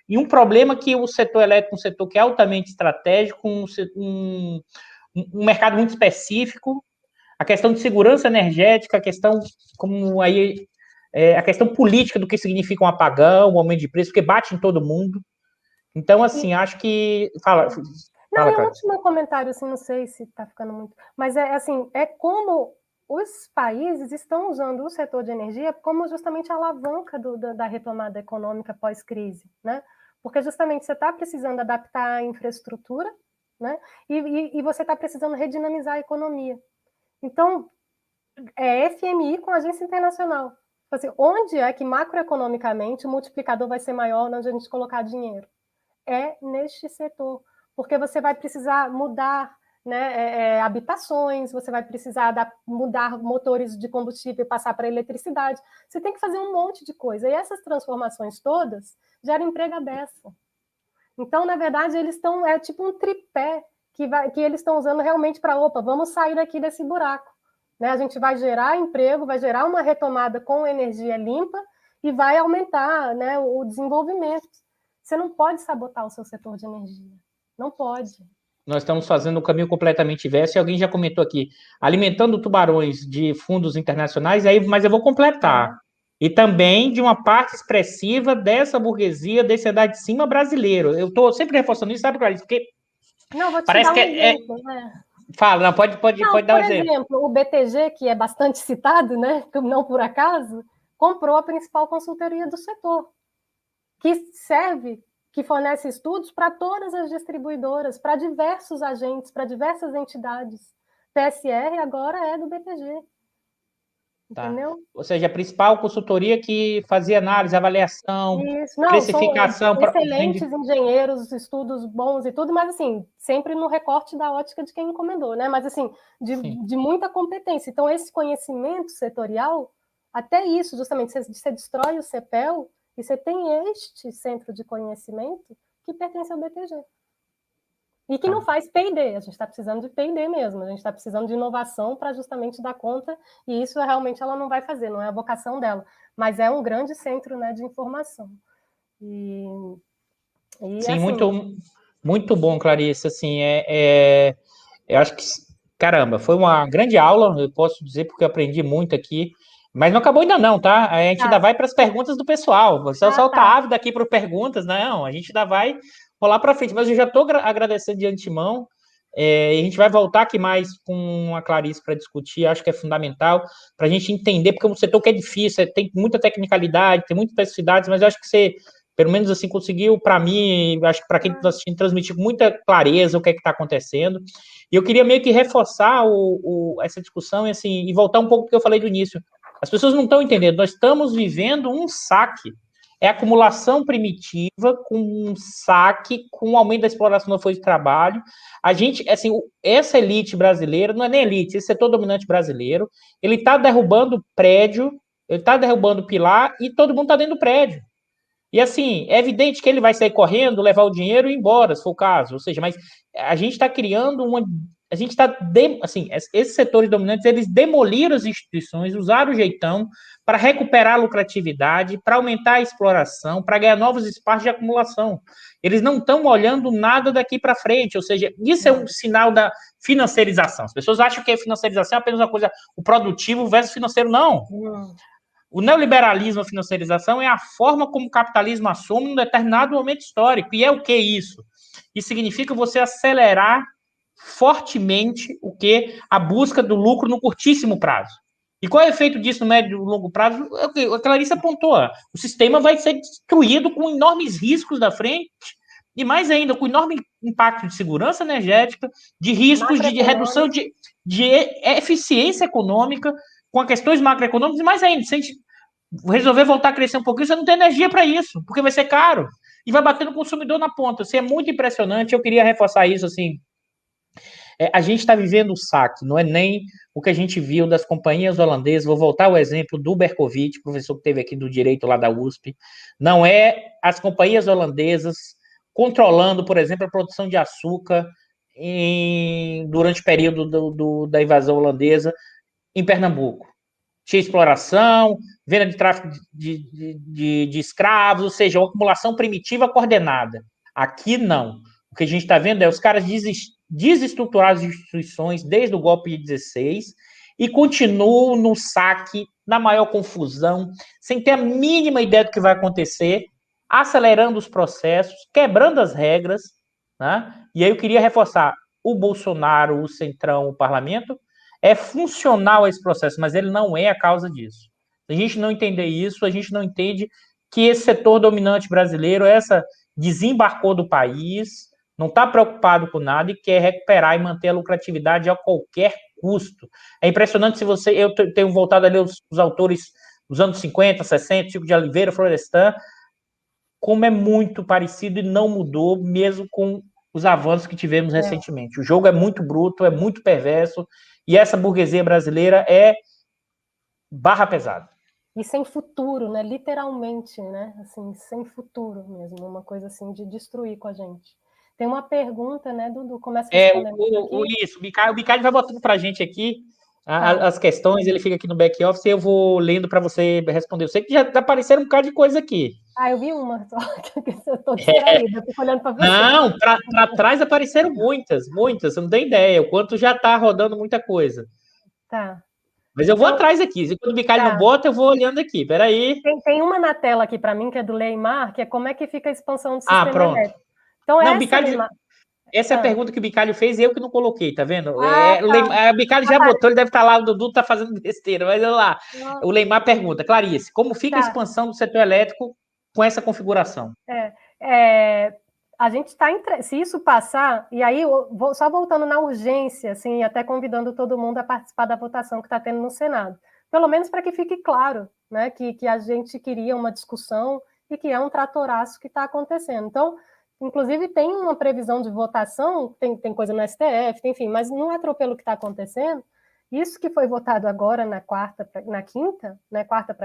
E um problema que o setor elétrico, um setor que é altamente estratégico, um mercado muito específico, a questão de segurança energética, a questão como aí a questão política do que significa um apagão, um aumento de preço, porque bate em todo mundo. Então, assim, acho que Não, é um último comentário, assim, não sei se está ficando muito, mas assim, é como os países estão usando o setor de energia como justamente a alavanca da retomada econômica pós-crise, né? Porque justamente você está precisando adaptar a infraestrutura, né? E você está precisando redinamizar a economia. Então, é FMI com agência internacional. Assim, onde é que macroeconomicamente o multiplicador vai ser maior onde a gente colocar dinheiro? É neste setor, porque você vai precisar mudar, né, habitações, você vai precisar mudar motores de combustível e passar para eletricidade, você tem que fazer um monte de coisa, e essas transformações todas geram emprego à beça. Então, na verdade, eles estão, é tipo um tripé que eles estão usando realmente para, opa, vamos sair daqui desse buraco. Né? A gente vai gerar emprego, vai gerar uma retomada com energia limpa e vai aumentar, né, o desenvolvimento. Você não pode sabotar o seu setor de energia. Não pode. Nós estamos fazendo um caminho completamente inverso, e alguém já comentou aqui, alimentando tubarões de fundos internacionais, aí, mas eu vou completar. E também de uma parte expressiva dessa burguesia, desse andar de cima brasileiro. Eu estou sempre reforçando isso, sabe, Clarice? Porque não, vou te parece dar um que exemplo, né? Fala, não, pode dar um exemplo. Por exemplo, o BTG, que é bastante citado, né, não por acaso, comprou a principal consultoria do setor, que serve, que fornece estudos para todas as distribuidoras, para diversos agentes, para diversas entidades. PSR agora é do BTG. Entendeu? Tá. Ou seja, a principal consultoria que fazia análise, avaliação, Isso. Não, precificação. são excelentes engenheiros, estudos bons e tudo, mas assim, sempre no recorte da ótica de quem encomendou, né? Mas assim, de muita competência. Então, esse conhecimento setorial, até isso, justamente, você destrói o CEPEL e você tem este centro de conhecimento que pertence ao BTG. E que não faz P&D, a gente está precisando de P&D mesmo, a gente está precisando de inovação para justamente dar conta, e isso realmente ela não vai fazer, não é a vocação dela, mas é um grande centro, né, de informação. E Sim, assim, muito bom, Clarice. Assim, eu acho que, caramba, foi uma grande aula, eu posso dizer, porque eu aprendi muito aqui. Mas não acabou ainda não, tá? A gente ainda vai para as perguntas do pessoal. Você só tá ávido aqui para perguntas, não. A gente ainda vai rolar para frente. Mas eu já estou agradecendo de antemão. E a gente vai voltar aqui mais com a Clarice para discutir. Acho que é fundamental para a gente entender, porque o setor que é difícil, tem muita tecnicalidade, tem muitas especificidades, mas eu acho que você, pelo menos assim, conseguiu, para mim, acho que para quem está assistindo, transmitir com muita clareza o que é que está acontecendo. E eu queria meio que reforçar essa discussão e voltar um pouco do que eu falei do início. As pessoas não estão entendendo. Nós estamos vivendo um saque. É acumulação primitiva com um saque, com o aumento da exploração da força de trabalho. A gente, assim, essa elite brasileira, não é nem elite, esse setor dominante brasileiro, ele está derrubando prédio, ele está derrubando pilar e todo mundo está dentro do prédio. E assim, é evidente que ele vai sair correndo, levar o dinheiro e ir embora, se for o caso. Ou seja, mas a gente está criando uma. A gente está. Assim, esses setores dominantes, eles demoliram as instituições, usaram o jeitão para recuperar a lucratividade, para aumentar a exploração, para ganhar novos espaços de acumulação. Eles não estão olhando nada daqui para frente. Ou seja, isso é um sinal da financiarização. As pessoas acham que a financiarização é apenas uma coisa, o produtivo versus financeiro. Não. O neoliberalismo, a financiarização, é a forma como o capitalismo assume um determinado momento histórico. E é o que isso? Isso significa você acelerar fortemente o que? A busca do lucro no curtíssimo prazo. E qual é o efeito disso no médio e longo prazo? A Clarice apontou. O sistema vai ser destruído com enormes riscos da frente e mais ainda, com enorme impacto de segurança energética, de riscos de redução de eficiência econômica, com questões macroeconômicas, e mais ainda, se a gente resolver voltar a crescer um pouquinho, você não tem energia para isso, porque vai ser caro. E vai bater no consumidor na ponta. Assim, é muito impressionante, eu queria reforçar isso, assim, a gente está vivendo o saque, não é nem o que a gente viu das companhias holandesas. Vou voltar ao exemplo do Berkovitch, professor que teve aqui do direito lá da USP. Não é as companhias holandesas controlando, por exemplo, a produção de açúcar durante o período da invasão holandesa em Pernambuco. Tinha exploração, venda de tráfico de escravos, ou seja, uma acumulação primitiva coordenada. Aqui não. O que a gente está vendo é os caras desestruturar as instituições desde o golpe de 16 e continuam no saque, na maior confusão, sem ter a mínima ideia do que vai acontecer, acelerando os processos, quebrando as regras, né? E aí eu queria reforçar, o Bolsonaro, o Centrão, o parlamento, é funcional a esse processo, mas ele não é a causa disso. Se a gente não entender isso, a gente não entende que esse setor dominante brasileiro, desembarcou do país, não está preocupado com nada e quer recuperar e manter a lucratividade a qualquer custo. É impressionante se você... Eu tenho voltado a ler os autores nos anos 50, 60, Chico de Oliveira, Florestan, como é muito parecido e não mudou, mesmo com os avanços que tivemos recentemente. O jogo é muito bruto, é muito perverso, e essa burguesia brasileira é barra pesada. E sem futuro, né? Literalmente, né? Assim, sem futuro mesmo, uma coisa assim de destruir com a gente. Tem uma pergunta, né, Dudu? Começa respondendo aqui. Isso, o Bicalho vai botando para a gente aqui as questões, ele fica aqui no back-office e eu vou lendo para você responder. Eu sei que já apareceram um bocado de coisa aqui. Eu vi uma só, que eu estou distraída, eu fico olhando para você. Não, para trás apareceram muitas, você não tem ideia, o quanto já está rodando muita coisa. Tá. Mas eu vou atrás aqui, se quando o Bicalho não bota, eu vou olhando aqui, peraí. Tem uma na tela aqui para mim, que é do Leymar, que é como é que fica a expansão do sistema elétrico. Então, não, essa é a pergunta que o Bicalho fez e eu que não coloquei, tá vendo? O Bicalho já botou, ele deve estar lá, o Dudu tá fazendo besteira, mas olha lá. O Leymar pergunta, Clarice, como fica a expansão do setor elétrico com essa configuração? A gente está se isso passar, e aí só voltando na urgência, assim, até convidando todo mundo a participar da votação que está tendo no Senado, pelo menos para que fique claro, né, que a gente queria uma discussão e que é um tratoraço que está acontecendo. Então, inclusive tem uma previsão de votação, tem coisa no STF, enfim, mas no atropelo que está acontecendo, isso que foi votado agora na quarta para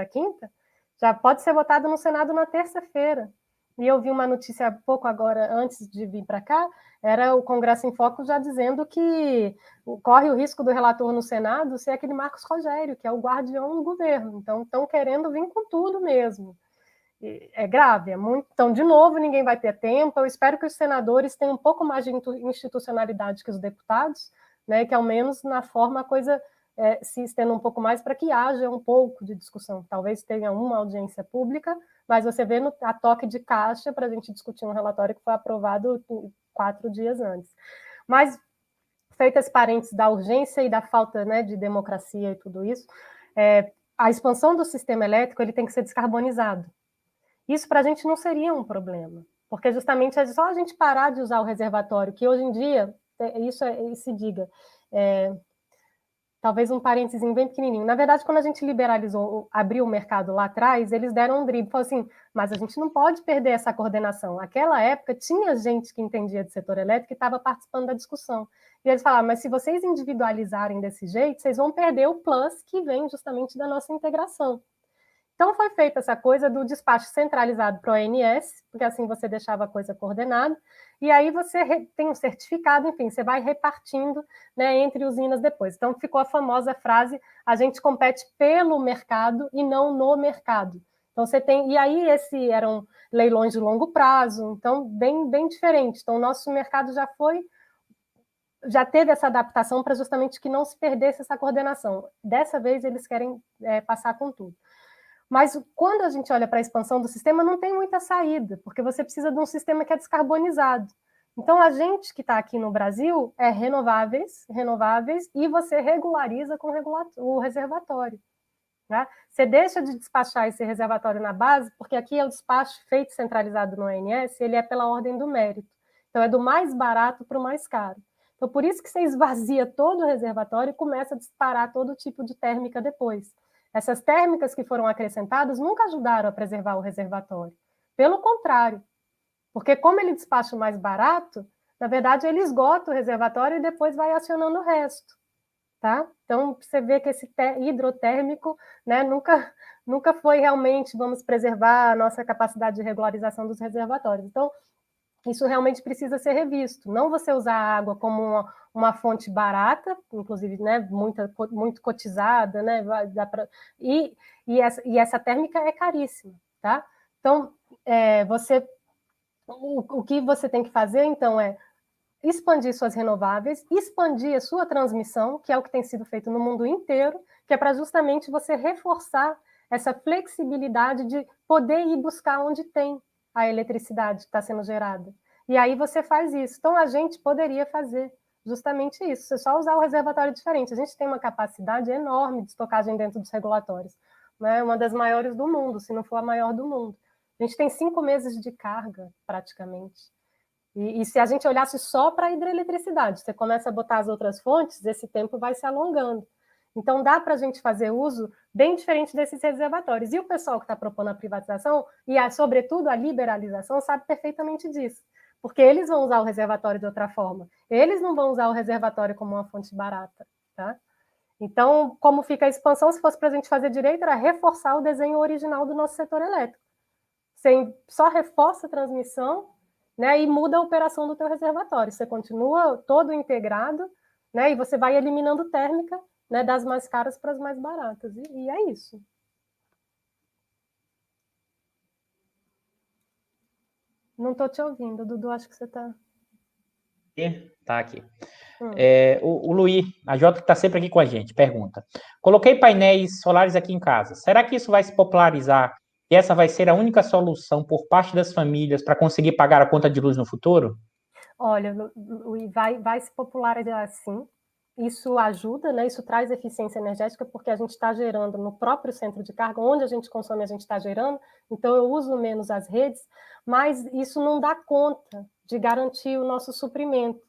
quinta, já pode ser votado no Senado na terça-feira. E eu vi uma notícia há pouco agora, antes de vir para cá, era o Congresso em Foco já dizendo que corre o risco do relator no Senado ser aquele Marcos Rogério, que é o guardião do governo. Então, estão querendo vir com tudo mesmo. É grave, é muito. Então, de novo, ninguém vai ter tempo. Eu espero que os senadores tenham um pouco mais de institucionalidade que os deputados, né, que ao menos na forma a coisa se estenda um pouco mais para que haja um pouco de discussão. Talvez tenha uma audiência pública, mas você vê a toque de caixa para a gente discutir um relatório que foi aprovado 4 dias antes. Mas, feito esse parênteses da urgência e da falta, né, de democracia e tudo isso, a expansão do sistema elétrico ele tem que ser descarbonizado. Isso para a gente não seria um problema, porque justamente é só a gente parar de usar o reservatório, que hoje em dia, isso se diga, talvez um parênteses bem pequenininho. Na verdade, quando a gente liberalizou, abriu o mercado lá atrás, eles deram um drible, falaram assim, mas a gente não pode perder essa coordenação. Naquela época, tinha gente que entendia de setor elétrico e estava participando da discussão. E eles falaram, mas se vocês individualizarem desse jeito, vocês vão perder o plus que vem justamente da nossa integração. Então, foi feita essa coisa do despacho centralizado para o ONS, porque assim você deixava a coisa coordenada, e aí você tem um certificado, enfim, você vai repartindo, né, entre usinas depois. Então, ficou a famosa frase, a gente compete pelo mercado e não no mercado. Então, você tem... E aí, eram leilões de longo prazo, então, bem diferente. Então, o nosso mercado já teve essa adaptação para justamente que não se perdesse essa coordenação. Dessa vez, eles querem passar com tudo. Mas quando a gente olha para a expansão do sistema, não tem muita saída, porque você precisa de um sistema que é descarbonizado. Então, a gente que está aqui no Brasil é renováveis, e você regulariza com o reservatório. Né? Você deixa de despachar esse reservatório na base, porque aqui é o despacho feito centralizado no ONS, ele é pela ordem do mérito. Então, é do mais barato para o mais caro. Então, por isso que você esvazia todo o reservatório e começa a disparar todo tipo de térmica depois. Essas térmicas que foram acrescentadas nunca ajudaram a preservar o reservatório. Pelo contrário, porque como ele despacha mais barato, na verdade ele esgota o reservatório e depois vai acionando o resto. Tá? Então, você vê que esse hidrotérmico, né, nunca foi realmente, vamos preservar a nossa capacidade de regularização dos reservatórios. Então, isso realmente precisa ser revisto. Não você usar a água como uma fonte barata, inclusive, né, muito cotizada, né, e essa térmica é caríssima, tá? Então, o que você tem que fazer, então, é expandir suas renováveis, expandir a sua transmissão, que é o que tem sido feito no mundo inteiro, que é para justamente você reforçar essa flexibilidade de poder ir buscar onde tem a eletricidade que está sendo gerada. E aí você faz isso. Então, a gente poderia fazer justamente isso. Você só usar o reservatório diferente. A gente tem uma capacidade enorme de estocagem dentro dos regulatórios. Né? Uma das maiores do mundo, se não for a maior do mundo. A gente tem 5 meses de carga, praticamente. E se a gente olhasse só para a hidroeletricidade, você começa a botar as outras fontes, esse tempo vai se alongando. Então, dá para a gente fazer uso bem diferente desses reservatórios. E o pessoal que está propondo a privatização, e, sobretudo, a liberalização, sabe perfeitamente disso. Porque eles vão usar o reservatório de outra forma. Eles não vão usar o reservatório como uma fonte barata. Tá? Então, como fica a expansão, se fosse para a gente fazer direito, era reforçar o desenho original do nosso setor elétrico. Você só reforça a transmissão, né, e muda a operação do teu reservatório. Você continua todo integrado, né, e você vai eliminando térmica, né, das mais caras para as mais baratas. E é isso. Não estou te ouvindo, Dudu, acho que você está... Tá aqui. O Luiz, a Jota, que está sempre aqui com a gente, pergunta: coloquei painéis solares aqui em casa. Será que isso vai se popularizar e essa vai ser a única solução por parte das famílias para conseguir pagar a conta de luz no futuro? Olha, vai se popularizar sim. Isso ajuda, né? Isso traz eficiência energética, porque a gente está gerando no próprio centro de carga, onde a gente consome, a gente está gerando, então eu uso menos as redes, mas isso não dá conta de garantir o nosso suprimento.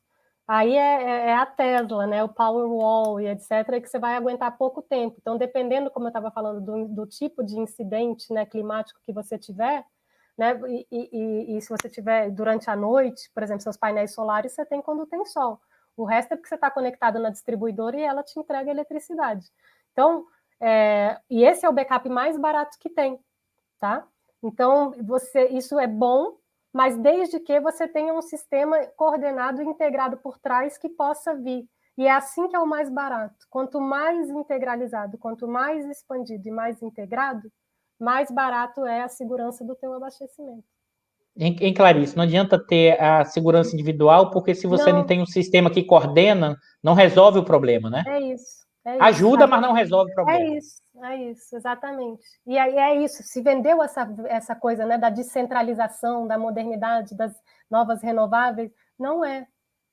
Aí é a Tesla, né? O Powerwall e etc., que você vai aguentar pouco tempo. Então, dependendo, como eu estava falando, do tipo de incidente, né, climático que você tiver, né? E se você tiver durante a noite, por exemplo, seus painéis solares, você tem quando tem sol. O resto é porque você está conectado na distribuidora e ela te entrega eletricidade. Então, e esse é o backup mais barato que tem, tá? Então, isso é bom, mas desde que você tenha um sistema coordenado e integrado por trás que possa vir. E é assim que é o mais barato. Quanto mais integralizado, quanto mais expandido e mais integrado, mais barato é a segurança do teu abastecimento. Em Clarice, não adianta ter a segurança individual, porque se você não tem um sistema que coordena, não resolve o problema, né? É isso. Ajuda, mas não resolve o problema. É isso, exatamente. E aí é isso, se vendeu essa coisa, né, da descentralização, da modernidade, das novas renováveis, não é,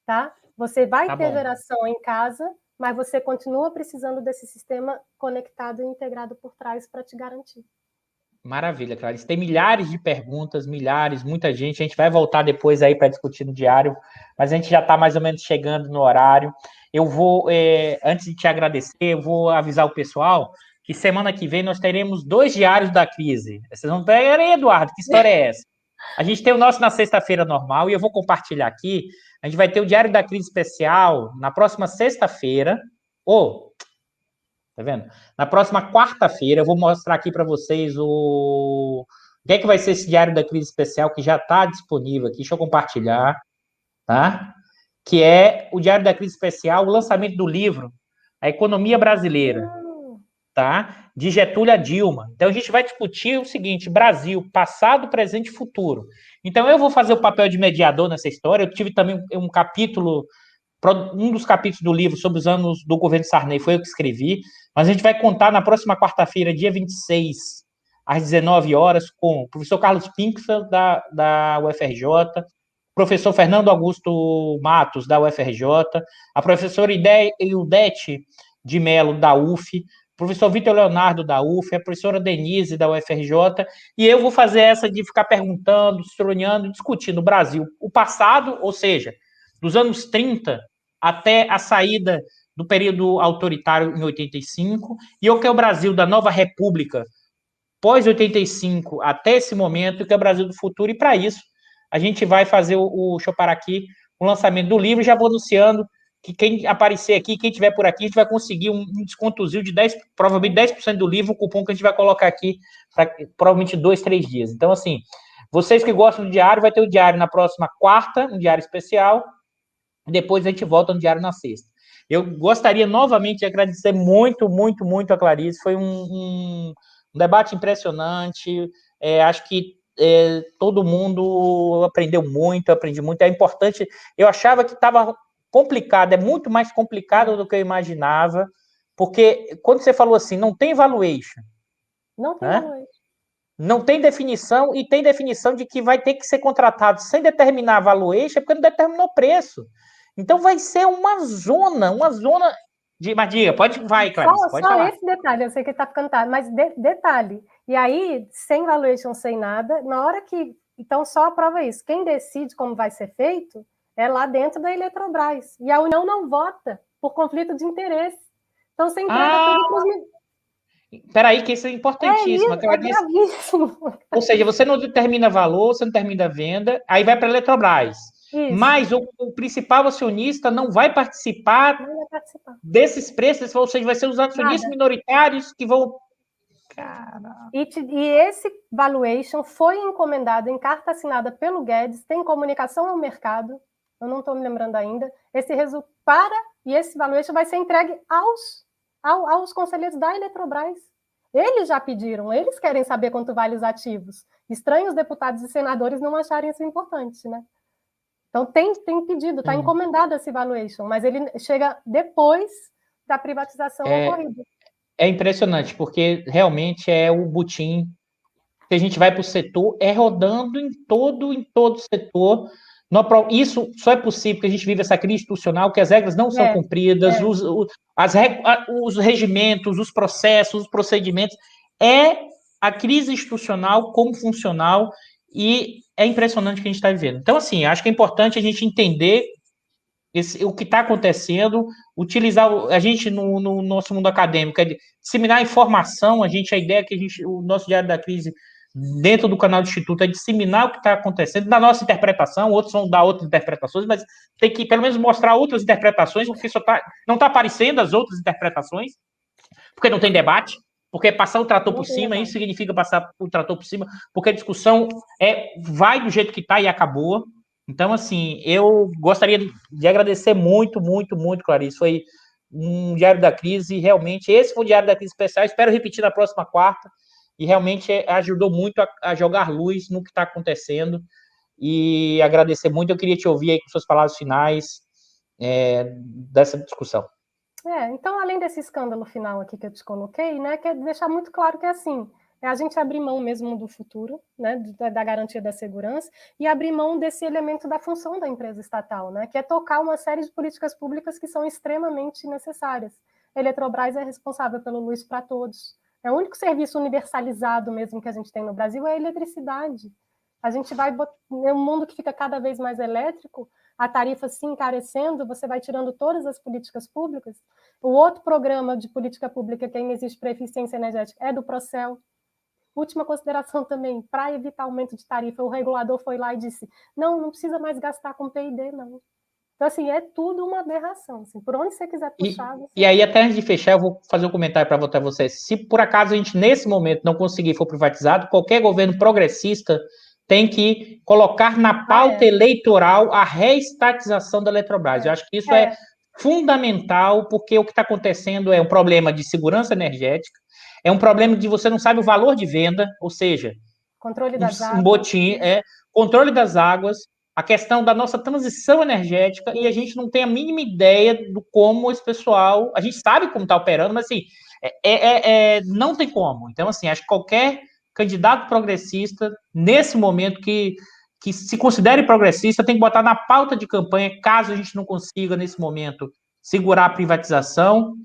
tá? Você vai ter geração em casa, mas você continua precisando desse sistema conectado e integrado por trás para te garantir. Maravilha, Clarice. Tem milhares de perguntas, muita gente. A gente vai voltar depois aí para discutir no diário, mas a gente já está mais ou menos chegando no horário. Eu vou, antes de te agradecer, eu vou avisar o pessoal que semana que vem nós teremos 2 diários da crise. Vocês vão pegar, Eduardo, que história é essa? A gente tem o nosso na sexta-feira normal e eu vou compartilhar aqui. A gente vai ter o Diário da Crise especial na próxima sexta-feira. Tá vendo? Na próxima quarta-feira eu vou mostrar aqui para vocês o que é que vai ser esse Diário da Crise Especial que já está disponível aqui. Deixa eu compartilhar, tá? Que é o Diário da Crise Especial, o lançamento do livro A Economia Brasileira, tá? De Getúlio a Dilma. Então a gente vai discutir o seguinte: Brasil, passado, presente e futuro. Então eu vou fazer o papel de mediador nessa história. Eu tive também um capítulo, um dos capítulos do livro sobre os anos do governo Sarney foi eu que escrevi, mas a gente vai contar na próxima quarta-feira, dia 26, às 19 horas, com o professor Carlos Pinkfeld, da UFRJ, o professor Fernando Augusto Matos, da UFRJ, a professora Ildete de Mello, da UF, o professor Vitor Leonardo, da UF, a professora Denise, da UFRJ, e eu vou fazer essa de ficar perguntando, estronhando, discutindo o Brasil, o passado, ou seja, dos anos 30 até a saída do período autoritário em 85, e o que é o Brasil da nova república pós-85 até esse momento, e o que é o Brasil do futuro, e para isso a gente vai fazer o Choparaqui, o lançamento do livro, já vou anunciando que quem aparecer aqui, quem tiver por aqui, a gente vai conseguir um descontozinho de 10%, provavelmente 10% do livro, o cupom que a gente vai colocar aqui, para provavelmente 2, 3 dias. Então, assim, vocês que gostam do diário, vai ter o diário na próxima quarta, um diário especial, depois a gente volta no diário na sexta. Eu gostaria novamente de agradecer muito, muito, muito a Clarice. Foi um debate impressionante. Acho que todo mundo aprendeu muito, aprendi muito. É importante. Eu achava que estava complicado, é muito mais complicado do que eu imaginava, porque quando você falou assim, não tem valuation. Não tem valuation. Não tem definição, e tem definição de que vai ter que ser contratado sem determinar a valuation, porque não determinou o preço. Então vai ser uma zona de. Mas diga, vai, Clarice, pode falar. Só esse detalhe, eu sei que está ficando tarde, mas detalhe. E aí, sem valuation, sem nada, na hora que. Então, só aprova isso. Quem decide como vai ser feito é lá dentro da Eletrobras. E a União não vota por conflito de interesse. Então, você entrega tudo para os... Peraí, que isso é importantíssimo. É gravíssimo. Ou seja, você não determina valor, você não determina venda, aí vai para a Eletrobras. Isso. Mas o principal acionista não vai participar, desses preços, ou seja, vai ser os acionistas minoritários que vão... E esse valuation foi encomendado em carta assinada pelo Guedes, tem comunicação ao mercado, eu não estou me lembrando ainda, e esse valuation vai ser entregue aos conselheiros da Eletrobras. Eles já pediram, eles querem saber quanto vale os ativos. Estranho os deputados e senadores não acharem isso importante, né? Então tem pedido, está encomendado esse valuation, mas ele chega depois da privatização ocorrida. É impressionante, porque realmente é o butim. Se a gente vai para o setor, é rodando em todo setor. Isso só é possível porque a gente vive essa crise institucional, que as regras não são cumpridas, os regimentos, os processos, os procedimentos. É a crise institucional como funcional, e é impressionante o que a gente está vivendo. Então, assim, acho que é importante a gente entender o que está acontecendo, utilizar a gente no nosso mundo acadêmico, disseminar informação. A ideia é que o nosso Diário da Crise, dentro do canal do Instituto, é disseminar o que está acontecendo, da nossa interpretação. Outros vão dar outras interpretações, mas tem que, pelo menos, mostrar outras interpretações, porque não está aparecendo as outras interpretações, porque não tem debate, porque passar o trator por cima, isso significa passar o trator por cima, porque a discussão vai do jeito que está e acabou. Então, assim, eu gostaria de agradecer muito, muito, muito, Clarice. Foi um Diário da Crise, realmente. Esse foi o Diário da Crise especial. Espero repetir na próxima quarta. E realmente ajudou muito a jogar luz no que está acontecendo. E agradecer muito. Eu queria te ouvir aí com suas palavras finais dessa discussão. Então, além desse escândalo final aqui que eu te coloquei, né, quer deixar muito claro que assim, a gente abrir mão mesmo do futuro, né, da garantia da segurança, e abrir mão desse elemento da função da empresa estatal, né, que é tocar uma série de políticas públicas que são extremamente necessárias. A Eletrobras é responsável pelo luz para todos. O único serviço universalizado mesmo que a gente tem no Brasil é a eletricidade. A gente vai um mundo que fica cada vez mais elétrico, a tarifa se encarecendo, você vai tirando todas as políticas públicas. O outro programa de política pública que ainda existe para eficiência energética é do Procel. Última consideração também, para evitar aumento de tarifa, o regulador foi lá e disse, não precisa mais gastar com P&D, não. Então, assim, é tudo uma aberração. Assim, por onde você quiser puxar... E aí, até antes de fechar, eu vou fazer um comentário para votar vocês. Se por acaso a gente, nesse momento, não conseguir for privatizado, qualquer governo progressista tem que colocar na pauta eleitoral a reestatização da Eletrobras. Eu acho que isso é fundamental, porque o que está acontecendo é um problema de segurança energética, é um problema de você não sabe o valor de venda, ou seja, controle das águas, botim, controle das águas, a questão da nossa transição energética, e a gente não tem a mínima ideia do como esse pessoal... A gente sabe como está operando, mas assim, não tem como. Então, assim, acho que qualquer candidato progressista, nesse momento, que se considere progressista, tem que botar na pauta de campanha, caso a gente não consiga, nesse momento, segurar a privatização,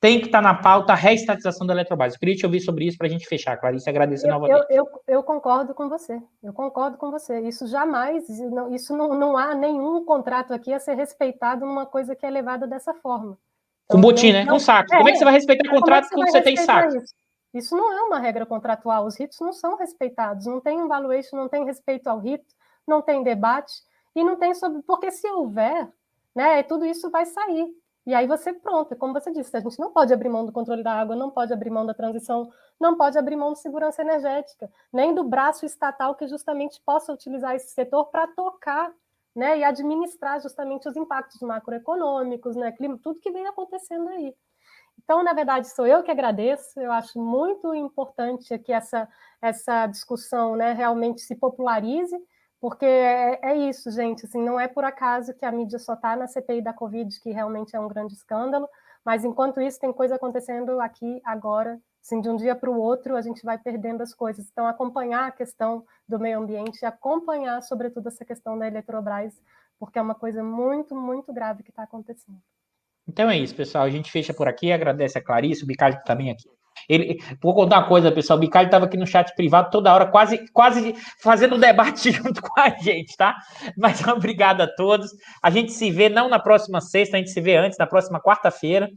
tem que estar na pauta a reestatização da Eletrobras. Eu queria te ouvir sobre isso para a gente fechar, Clarice, e agradecer novamente. Eu concordo com você. Eu concordo com você. Isso jamais, não há nenhum contrato aqui a ser respeitado numa coisa que é levada dessa forma. Com botim, né? Com saco. Como é que você vai respeitar contrato quando você tem saco? Isso não é uma regra contratual. Os ritos não são respeitados. Não tem um valuation, não tem respeito ao rito, não tem debate, e não tem sobre... Porque se houver, né, tudo isso vai sair. E aí pronto, como você disse, a gente não pode abrir mão do controle da água, não pode abrir mão da transição, não pode abrir mão de segurança energética, nem do braço estatal que justamente possa utilizar esse setor para tocar, né, e administrar justamente os impactos macroeconômicos, né, tudo que vem acontecendo aí. Então, na verdade, sou eu que agradeço. Eu acho muito importante que essa discussão, né, realmente se popularize, porque é isso, gente. Assim, não é por acaso que a mídia só está na CPI da Covid, que realmente é um grande escândalo, mas, enquanto isso, tem coisa acontecendo aqui, agora. Assim, de um dia para o outro, a gente vai perdendo as coisas. Então, acompanhar a questão do meio ambiente, acompanhar, sobretudo, essa questão da Eletrobras, porque é uma coisa muito, muito grave que está acontecendo. Então é isso, pessoal. A gente fecha por aqui. Agradece a Clarice, o Bicalho também aqui. Vou contar uma coisa, pessoal. O Bicalho estava aqui no chat privado toda hora, quase fazendo debate junto com a gente, tá? Mas obrigado a todos. A gente se vê não na próxima sexta, a gente se vê antes, na próxima quarta-feira.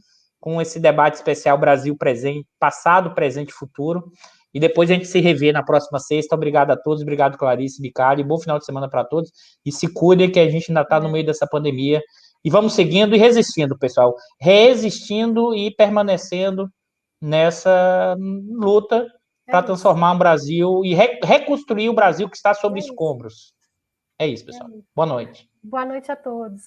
com esse debate especial Brasil presente, passado, presente e futuro. E depois a gente se revê na próxima sexta. Obrigado a todos, obrigado Clarice, Bicalho, bom final de semana para todos. E se cuidem que a gente ainda está no meio dessa pandemia. E vamos seguindo e resistindo, pessoal. Resistindo e permanecendo nessa luta para transformar o Brasil e reconstruir o Brasil que está sob escombros. É isso, pessoal. Boa noite. Boa noite a todos.